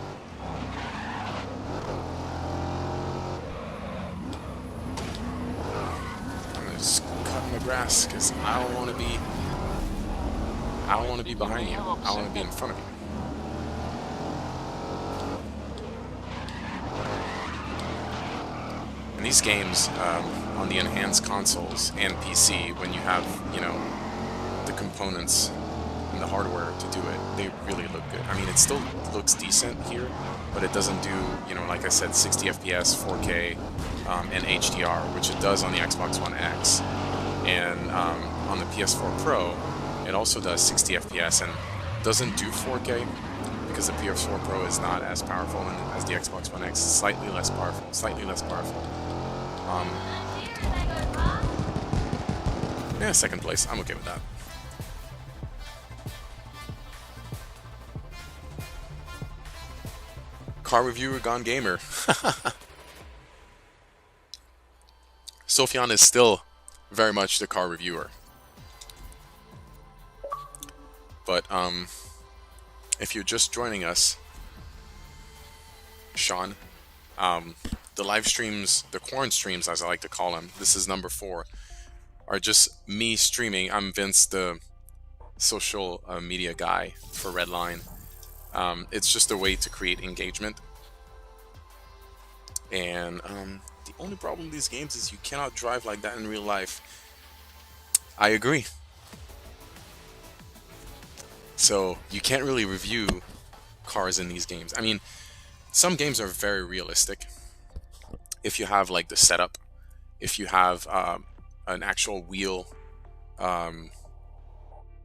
Speaker 1: I'm just cutting the grass because I don't want to be behind you. I want to be in front of you. And these games on the enhanced consoles and PC, when you have the components and the hardware to do it, they really look good. I mean, it still looks decent here, but it doesn't do like I said, 60 FPS, 4K, and HDR, which it does on the Xbox One X, and on the PS4 Pro, it also does 60 FPS and doesn't do 4K because the PS4 Pro is not as powerful as the Xbox One X. It's slightly less powerful. Yeah, second place. I'm okay with that. Car reviewer gone gamer. Sophian is still very much the car reviewer. But if you're just joining us, Sean, the live streams, the Quarren streams as I like to call them, this is number 4, are just me streaming. I'm Vince, the social media guy for Redline. It's just a way to create engagement. And the only problem with these games is you cannot drive like that in real life. I agree. So you can't really review cars in these games. I mean, some games are very realistic. If you have like the setup, if you have an actual wheel and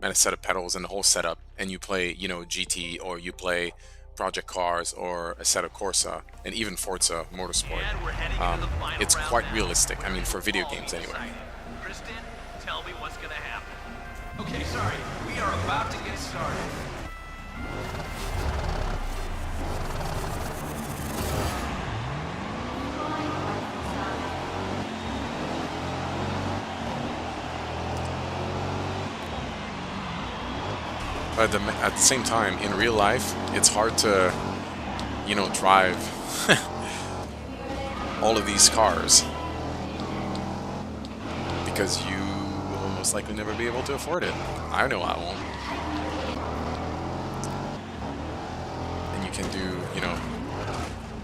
Speaker 1: a set of pedals and the whole setup, and you play, you know, GT, or you play Project Cars, or a set of Corsa, and even Forza Motorsport, it's quite realistic. I mean, for video games anyway.
Speaker 4: Kristen, tell me what's gonna happen. Okay, sorry. We are about to get started.
Speaker 1: But at the same time, in real life, it's hard to, you know, drive all of these cars because you will most likely never be able to afford it. I know I won't. And you can do, you know,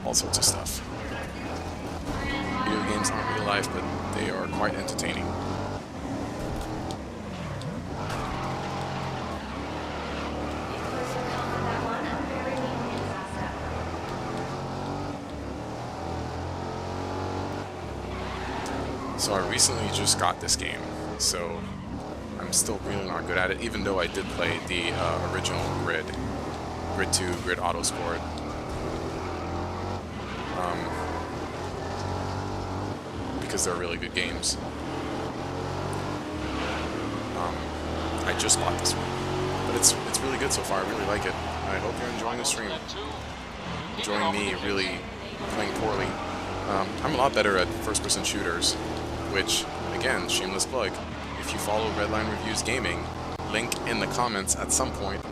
Speaker 1: all sorts of stuff. Video games aren't real life, but they are quite entertaining. So I recently just got this game, so I'm still really not good at it, even though I did play the original Grid 2, Grid Autosport. Because they're really good games. I just bought this one, but it's really good so far. I really like it. I hope you're enjoying the stream. Enjoying me really playing poorly. I'm a lot better at first-person shooters, which, again, shameless plug, if you follow Redline Reviews Gaming, link in the comments at some point,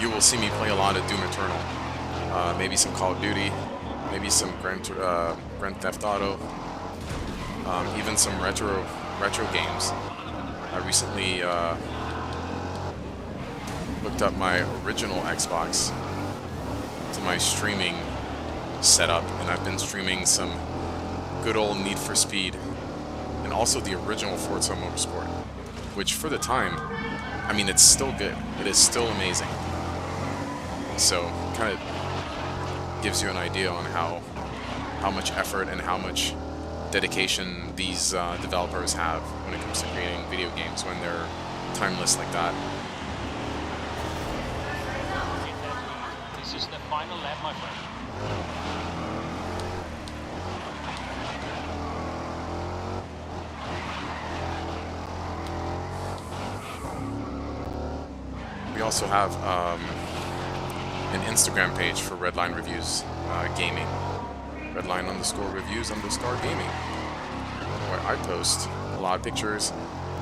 Speaker 1: you will see me play a lot of Doom Eternal, maybe some Call of Duty, maybe some Grand Theft Auto, even some retro games. I recently hooked up my original Xbox to my streaming setup, and I've been streaming some good old Need for Speed, and also the original Forza Motorsport, which for the time, I mean, it's still good. It is still amazing. So, kind of gives you an idea on how much effort and how much dedication these developers have when it comes to creating video games when they're timeless like that.
Speaker 3: This is the final lap, my friend.
Speaker 1: We also have an Instagram page for Redline Reviews Gaming. Redline_reviews_gaming. Where I post a lot of pictures.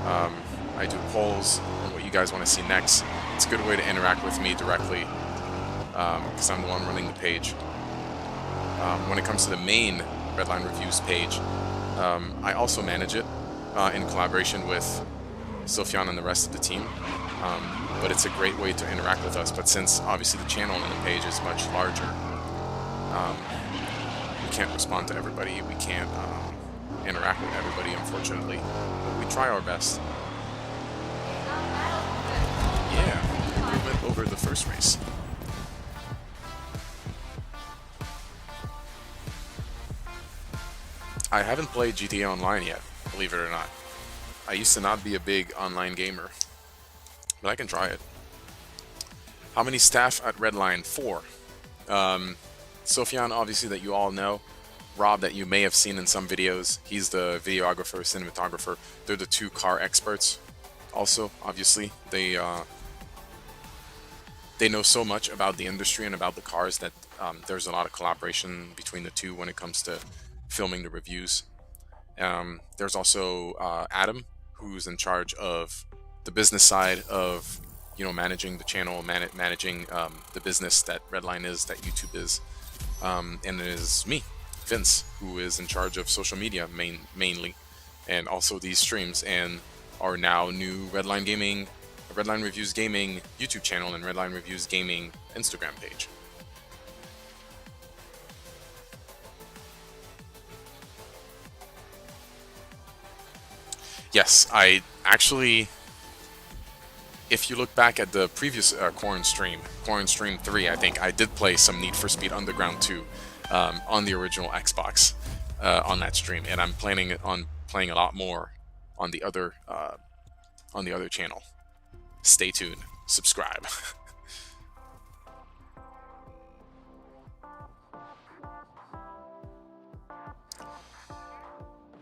Speaker 1: I do polls on what you guys want to see next. It's a good way to interact with me directly because I'm the one running the page. When it comes to the main Redline Reviews page, I also manage it in collaboration with Sofyan and the rest of the team. But it's a great way to interact with us. But since obviously the channel and the page is much larger, we can't respond to everybody. We can't interact with everybody, unfortunately. But we try our best. Yeah, improvement over the first race. I haven't played GTA Online yet, believe it or not. I used to not be a big online gamer, but I can try it. How many staff at Redline? 4. Sofyan, obviously, that you all know. Rob, that you may have seen in some videos. He's the videographer, cinematographer. They're the 2 car experts. Also, obviously, they know so much about the industry and about the cars that there's a lot of collaboration between the 2 when it comes to filming the reviews. There's also Adam, who's in charge of the business side of you know, managing the channel, managing the business that Redline is, that YouTube is, and it is me, Vince, who is in charge of social media mainly, and also these streams, and our now new Redline Reviews Gaming YouTube channel and Redline Reviews Gaming Instagram page. Yes, I actually, if you look back at the previous Quarren stream 3, I think I did play some Need for Speed Underground 2 on the original Xbox on that stream, and I'm planning on playing a lot more on the other channel. Stay tuned, subscribe.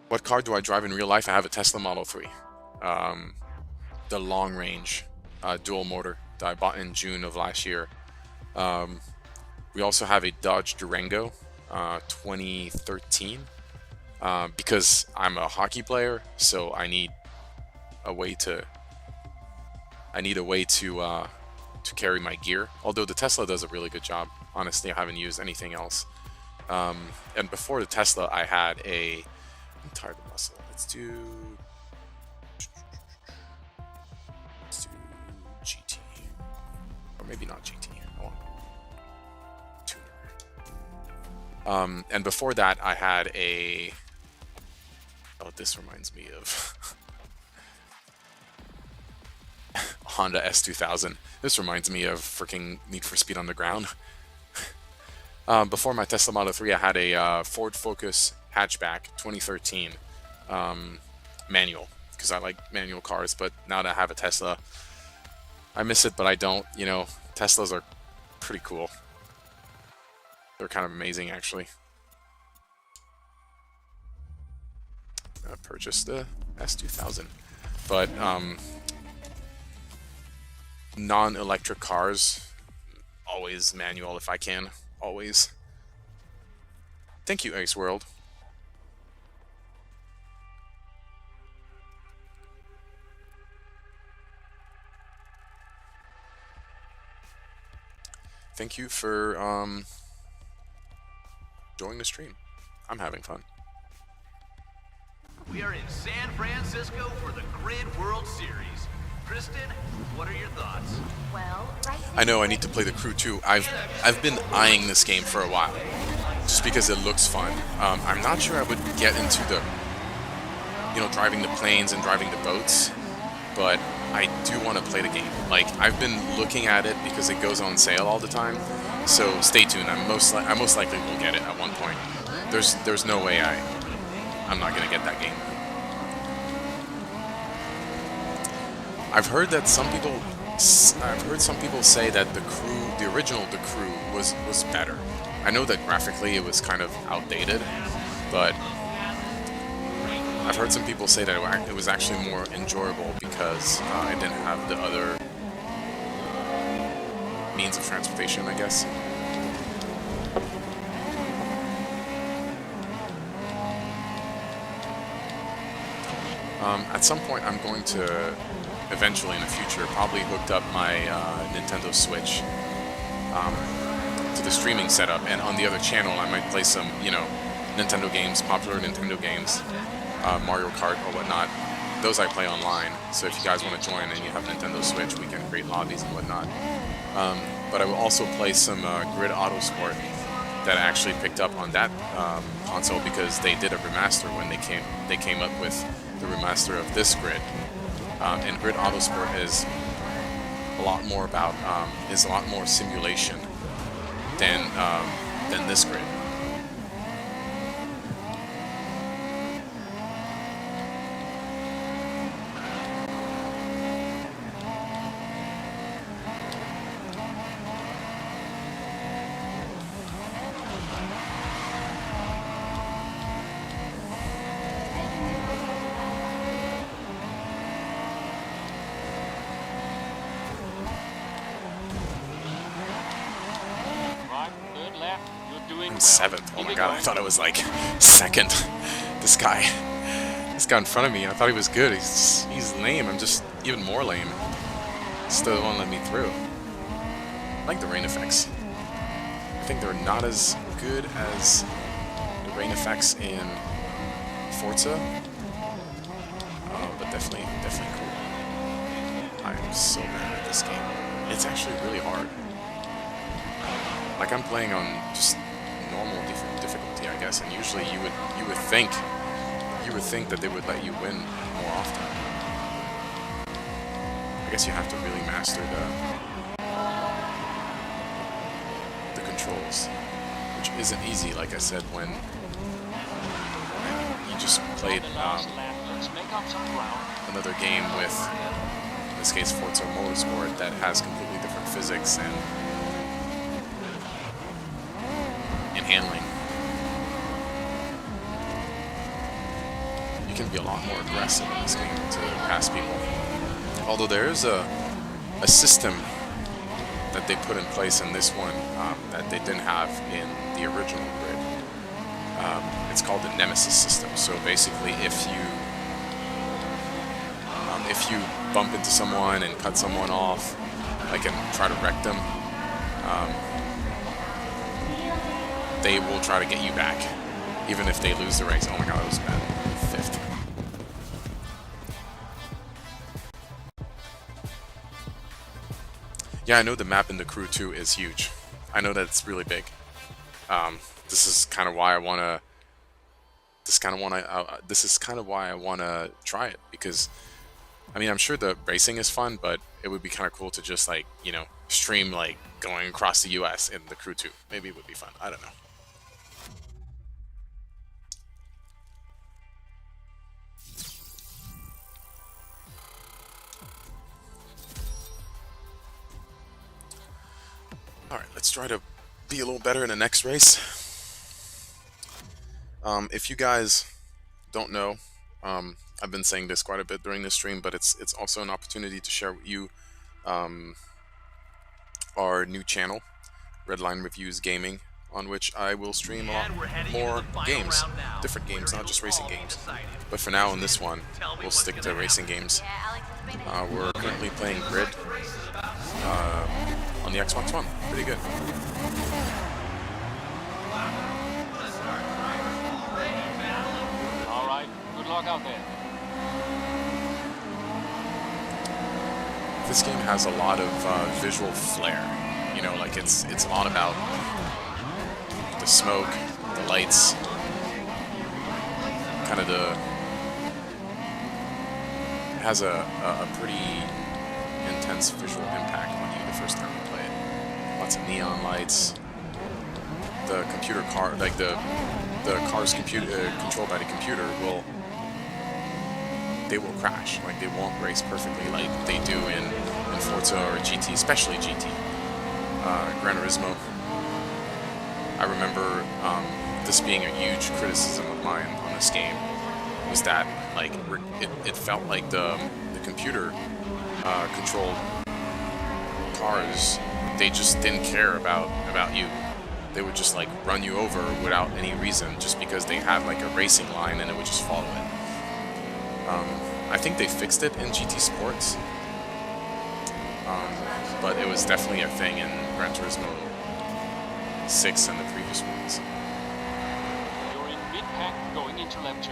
Speaker 1: What car do I drive in real life? I have a Tesla Model 3. The long range dual motor that I bought in June of last year. We also have a Dodge Durango 2013 because I'm a hockey player, so I need a way to carry my gear. Although the Tesla does a really good job. Honestly, I haven't used anything else. And before the Tesla, I had a target muscle. Let's do GT, or maybe not GT. I want tuner. And before that, I had a. Oh, this reminds me of Honda S2000. This reminds me of freaking Need for Speed Underground. Before my Tesla Model 3, I had a Ford Focus hatchback 2013 manual, because I like manual cars. But now that I have a Tesla, I miss it, but I don't. You know, Teslas are pretty cool. They're kind of amazing, actually. I purchased the S2000, but non-electric cars, always manual if I can. Always. Thank you, Ace World. Thank you for joining the stream. I'm having fun.
Speaker 4: We are in San Francisco for the Grid World Series. Kristen, what are your thoughts?
Speaker 5: Well, right
Speaker 1: I know I need to play the crew too. I've been eyeing this game for a while, just because it looks fun. I'm not sure I would get into the, you know, driving the planes and driving the boats, but I do want to play the game. Like, I've been looking at it because it goes on sale all the time. So stay tuned. I most likely will get it at one point. There's no way I'm not gonna get that game. I've heard some people say that the original Crew was better. I know that graphically it was kind of outdated, but I've heard some people say that it was actually more enjoyable because it didn't have the other means of transportation, I guess. At some point, I'm going to, eventually in the future, probably hooked up my Nintendo Switch to the streaming setup, and on the other channel, I might play some, you know, Nintendo games, popular Nintendo games, Mario Kart or whatnot. Those I play online, so if you guys want to join and you have Nintendo Switch, we can create lobbies and whatnot. But I will also play some Grid Autosport that I actually picked up on that console because they did a remaster when they came up with the remaster of this Grid. And Grid Autosport is a lot more simulation than this Grid. I'm 7th. Oh my god, I thought I was like 2nd. This guy in front of me, I thought he was good. He's lame. I'm just even more lame. Still won't let me through. I like the rain effects. I think they're not as good as the rain effects in Forza, but definitely cool. I am so bad at this game. It's actually really hard. Like, I'm playing on just normal difficulty, I guess, and usually you would think that they would let you win more often. I guess you have to really master the controls, which isn't easy. Like I said, when you just played another game with, in this case, Forza Motorsport, that has completely different physics and handling. You can be a lot more aggressive in this game to pass people. Although there is a system that they put in place in this one that they didn't have in the original Grid. It's called the Nemesis system. So basically, if you bump into someone and cut someone off, like, and try to wreck them, they will try to get you back, even if they lose the race. Oh my god, that was bad. 5th. Yeah, I know the map in the Crew 2 is huge. I know that it's really big. This is kind of why I wanna. This is kind of why I wanna try it, because, I mean, I'm sure the racing is fun, but it would be kind of cool to just, like, you know, stream, like, going across the US in the Crew 2. Maybe it would be fun. I don't know. Alright, let's try to be a little better in the next race. If you guys don't know, I've been saying this quite a bit during this stream, but it's also an opportunity to share with you our new channel, Redline Reviews Gaming, on which I will stream a lot more games, different games, not just racing games. But for now, on this one, we'll stick to racing games. We're currently playing Grid on the Xbox One. Pretty good.
Speaker 3: All right, good luck out there.
Speaker 1: This game has a lot of visual flair. You know, like, it's a lot about the smoke, the lights, kind of it has a pretty intense visual impact on you the first time you play it. Lots of neon lights. The computer car, like the car's controlled by the computer they will crash. Like, they won't race perfectly like they do in Forza or GT, especially GT. Gran Turismo. I remember this being a huge criticism of mine on this game, was that, like, it felt like the computer controlled cars, they just didn't care about you. They would just, like, run you over without any reason, just because they had, like, a racing line and it would just follow it. I think they fixed it in GT Sports, but it was definitely a thing in Gran Turismo 6 and the previous ones.
Speaker 3: You're in mid-pack going into lap 2.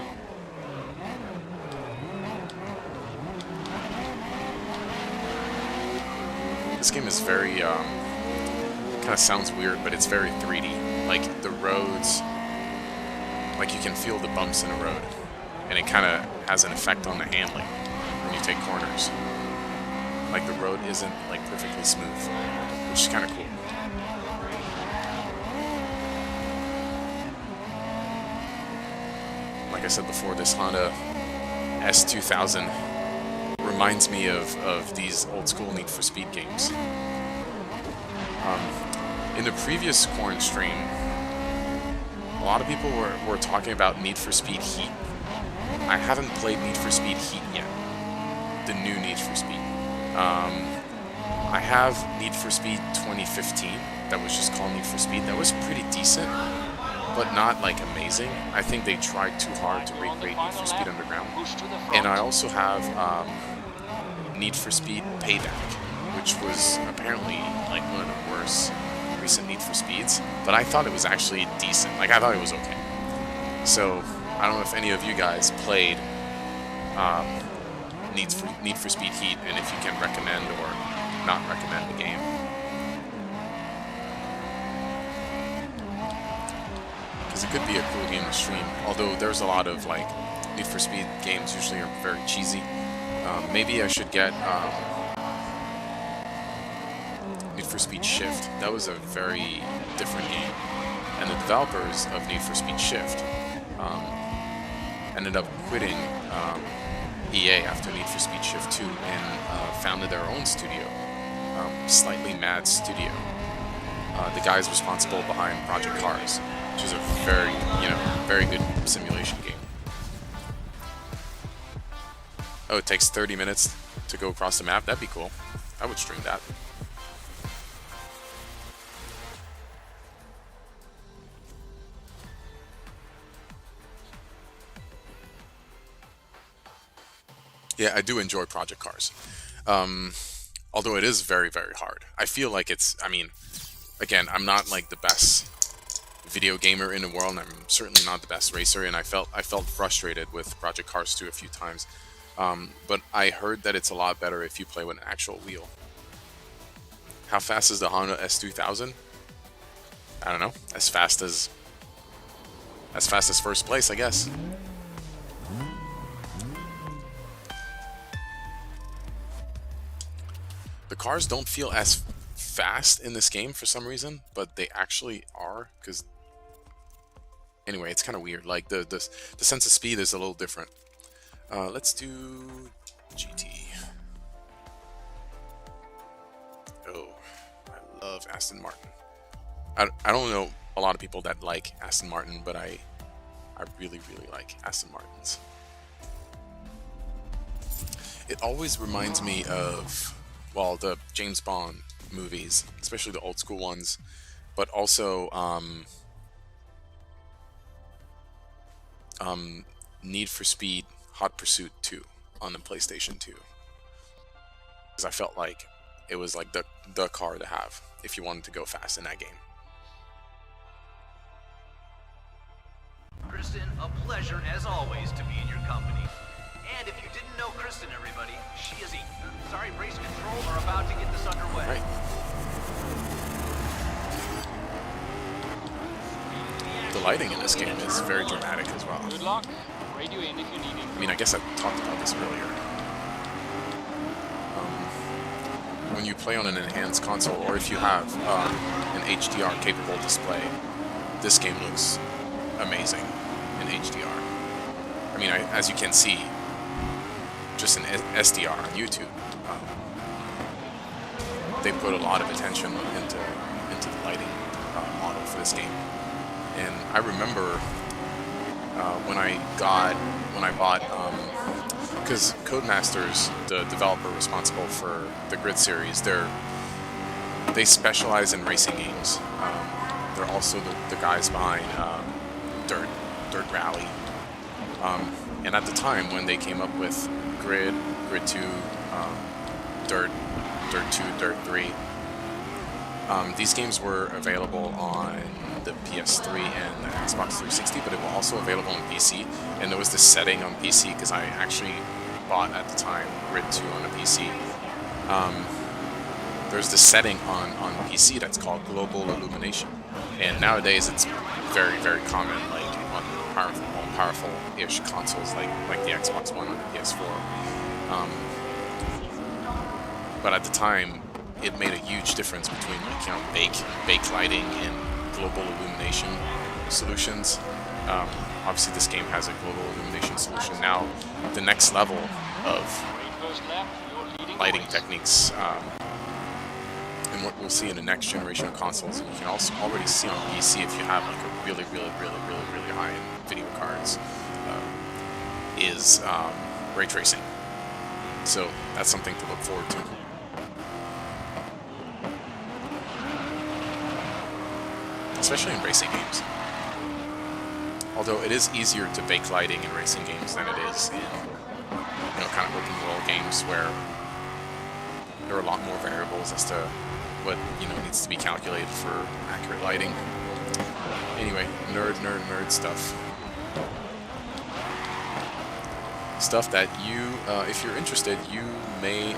Speaker 1: This game is very, kind of sounds weird, but it's very 3D. Like, the roads, like, you can feel the bumps in a road, and it kind of has an effect on the handling when you take corners. Like, the road isn't, like, perfectly smooth, which is kind of cool. Like I said before, this Honda S2000 reminds me of these old school Need for Speed games. In the previous Corn stream, a lot of people were talking about Need for Speed Heat. I haven't played Need for Speed Heat yet, the new Need for Speed. I have Need for Speed 2015, that was just called Need for Speed. That was pretty decent, but not, like, amazing. I think they tried too hard to recreate Need for Speed Underground. And I also have Need for Speed Payback, which was apparently like one of the worst recent Need for Speeds, but I thought it was actually decent. Like, I thought it was okay. So I don't know if any of you guys played Need for Speed Heat, and if you can recommend or not recommend the game. Because it could be a cool game to stream. Although there's a lot of like Need for Speed games usually are very cheesy. Maybe I should get Need for Speed Shift. That was a very different game, and the developers of Need for Speed Shift ended up quitting EA after Need for Speed Shift 2 and founded their own studio, Slightly Mad Studio. The guys responsible behind Project Cars, which is a very, very good simulation game. Oh, it takes 30 minutes to go across the map? That'd be cool. I would stream that. Yeah, I do enjoy Project Cars. Although it is very, very hard. I feel like it's, I mean, again, I'm not like the best video gamer in the world, and I'm certainly not the best racer, and I felt frustrated with Project Cars 2 a few times. But I heard that it's a lot better if you play with an actual wheel. How fast is the Honda S2000? I don't know. As fast as first place, I guess. The cars don't feel as fast in this game for some reason, but they actually are, because anyway, it's kind of weird. Like the sense of speed is a little different. Let's do GT. Oh, I love Aston Martin. I don't know a lot of people that like Aston Martin, but I really, really like Aston Martins. It always reminds me of, well, the James Bond movies, especially the old school ones, but also Need for Speed Hot Pursuit 2 on the PlayStation 2. Because I felt like it was like the car to have if you wanted to go fast in that game.
Speaker 4: Kristen, a pleasure as always to be in your company. And if you didn't know Kristen, everybody, she is race control are about to get this underway.
Speaker 1: Right. The lighting in this game is very dramatic as well.
Speaker 3: Good luck. Radio in if you need it.
Speaker 1: I mean, I guess I talked about this earlier. When you play on an enhanced console, or if you have an HDR capable display, this game looks amazing in HDR. I mean, as you can see, just in SDR on YouTube, they put a lot of attention into the lighting model for this game. And I remember when I bought, because Codemasters, the developer responsible for the Grid series, they specialize in racing games. They're also the guys behind Dirt Rally. And at the time when they came up with Grid 2, Dirt 2, Dirt 3, these games were available on the PS3 and the Xbox 360, but it was also available on PC. And there was this setting on PC, because I actually bought at the time Grid 2 on a PC. There's this setting on PC that's called global illumination, and nowadays it's very, very common, like on powerful-ish consoles like the Xbox One and the PS4. But at the time, it made a huge difference between bake lighting and global illumination solutions. Obviously, this game has a global illumination solution. Now, the next level of lighting techniques, and what we'll see in the next generation of consoles, and you can also already see on PC if you have like a really, really, really, really, really high-end video cards, is ray tracing. So that's something to look forward to. Especially in racing games. Although it is easier to bake lighting in racing games than it is in, kind of open world games where there are a lot more variables as to what, you know, needs to be calculated for accurate lighting. Anyway, nerd stuff. Stuff that you, if you're interested, you may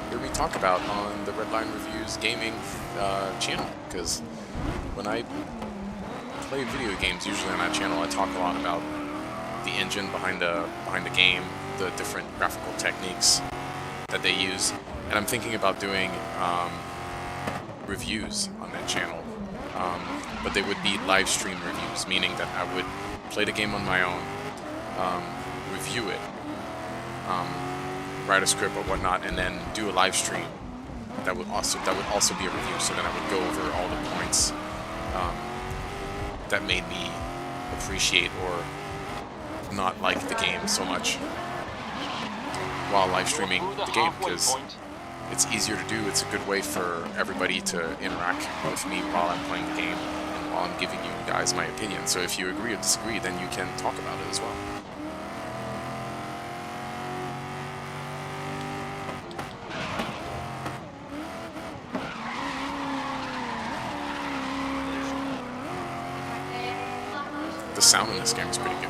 Speaker 1: hear me talk about on the Redline Reviews Gaming channel. Because when I play video games, usually on that channel, I talk a lot about the engine behind the game, the different graphical techniques that they use, and I'm thinking about doing reviews on that channel. But they would be live stream reviews, meaning that I would play the game on my own, review it, write a script or whatnot, and then do a live stream that would also be a review. So then I would go over all the points that made me appreciate or not like the game so much while live streaming the game, because it's easier to do. It's a good way for everybody to interact with me while I'm playing the game and while I'm giving you guys my opinion. So if you agree or disagree, then you can talk about it as well. The sound in this game is pretty good.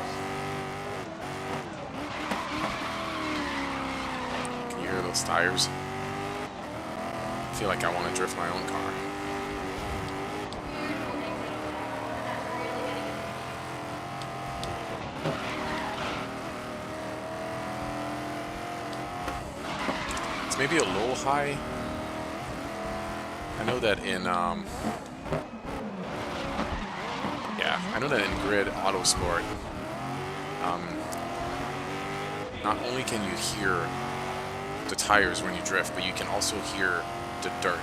Speaker 1: Can you hear those tires? I feel like I want to drift my own car. It's maybe a little high. I know that in I know that in Grid Autosport, not only can you hear the tires when you drift, but you can also hear the dirt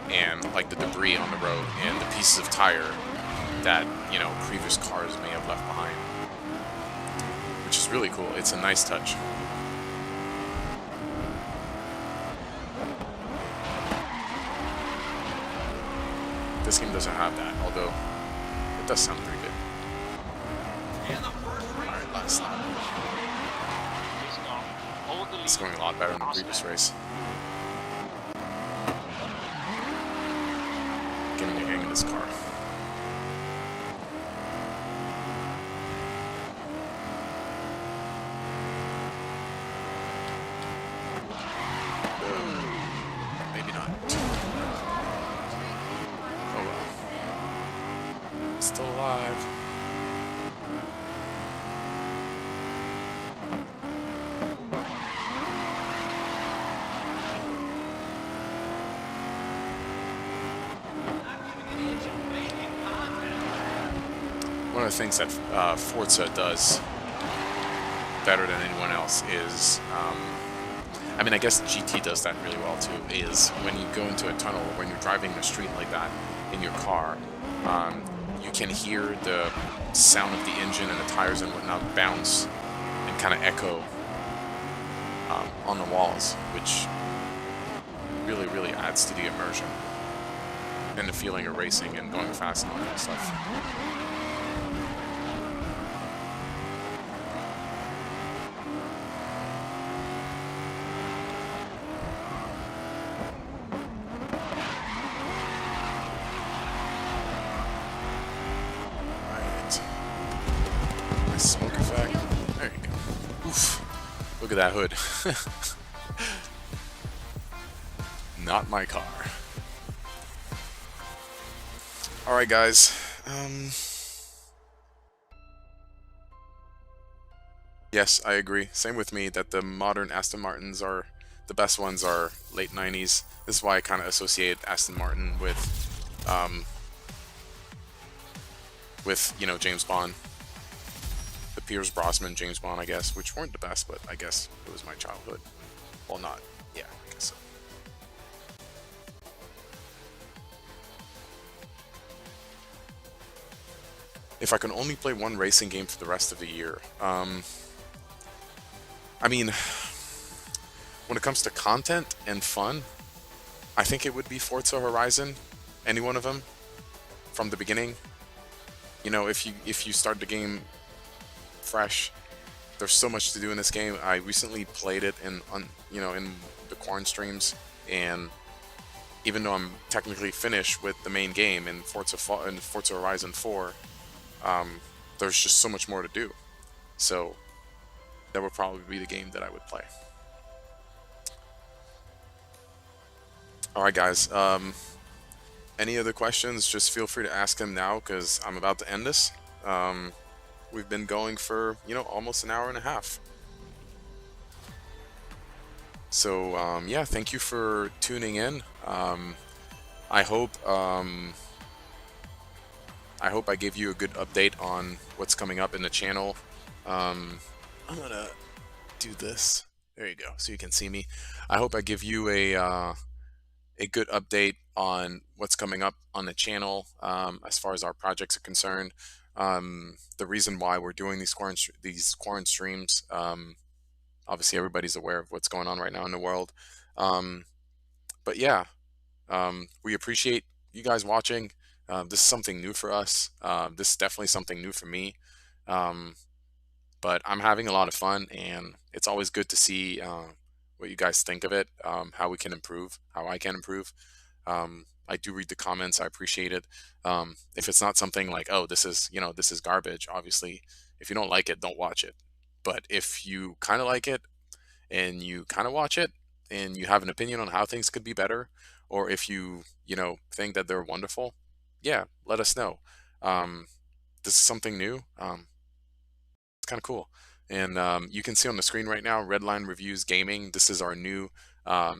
Speaker 1: and like the debris on the road and the pieces of tire that, you know, previous cars may have left behind, which is really cool. It's a nice touch. This game doesn't have that, although it does sound pretty good. Alright, last lap. It's going a lot better than the previous race. Getting the hang of this car. Maybe not. Oh well. Still alive. One of the things that Forza does better than anyone else is, I mean, I guess GT does that really well too, is when you go into a tunnel or when you're driving the street like that in your car, you can hear the sound of the engine and the tires and whatnot bounce and kind of echo on the walls, which really, really adds to the immersion and the feeling of racing and going fast and all that stuff. Smoke effect. There you go. Oof. Look at that hood. Not my car. Alright guys. Yes, I agree. Same with me that the modern Aston Martins are the best ones are late 90s. This is why I kind of associate Aston Martin with, you know, James Bond. The Pierce Brosnan James Bond, I guess, which weren't the best, but I guess it was my childhood. Well, not. Yeah, I guess so. If I can only play one racing game for the rest of the year, I mean, when it comes to content and fun, I think it would be Forza Horizon, any one of them, from the beginning. You know, if you start the game fresh, there's so much to do in this game. I recently played it in the corn streams, and even though I'm technically finished with the main game in Forza Horizon 4, there's just so much more to do. So that would probably be the game that I would play. All right, guys. Any other questions? Just feel free to ask them now, because I'm about to end this. We've been going for, almost an hour and a half. So yeah, thank you for tuning in. I hope I gave you a good update on what's coming up in the channel. I'm gonna do this. There you go, so you can see me. I hope I give you a good update on what's coming up on the channel as far as our projects are concerned. The reason why we're doing these quarantine streams. Obviously, everybody's aware of what's going on right now in the world. But yeah, we appreciate you guys watching. This is something new for us. This is definitely something new for me. But I'm having a lot of fun, and it's always good to see what you guys think of it, how we can improve, how I can improve. I do read the comments. I appreciate it. If it's not something like, oh, this is garbage, obviously, if you don't like it, don't watch it. But if you kind of like it and you kind of watch it and you have an opinion on how things could be better, or if you think that they're wonderful, yeah, let us know. This is something new. It's kind of cool. And you can see on the screen right now, Redline Reviews Gaming. This is our new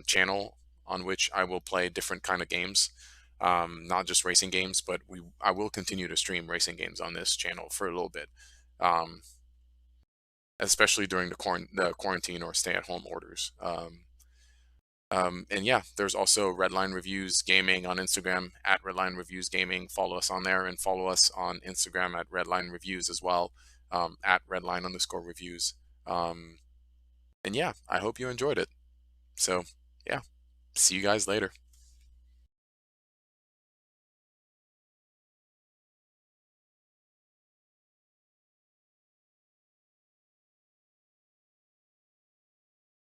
Speaker 1: channel on which I will play different kind of games. Not just racing games, but I will continue to stream racing games on this channel for a little bit. Especially during the quarantine or stay-at-home orders. And yeah, there's also Redline Reviews Gaming on Instagram, at Redline Reviews Gaming. Follow us on there, and follow us on Instagram at Redline Reviews as well, at Redline_reviews. And yeah, I hope you enjoyed it. So yeah, see you guys later.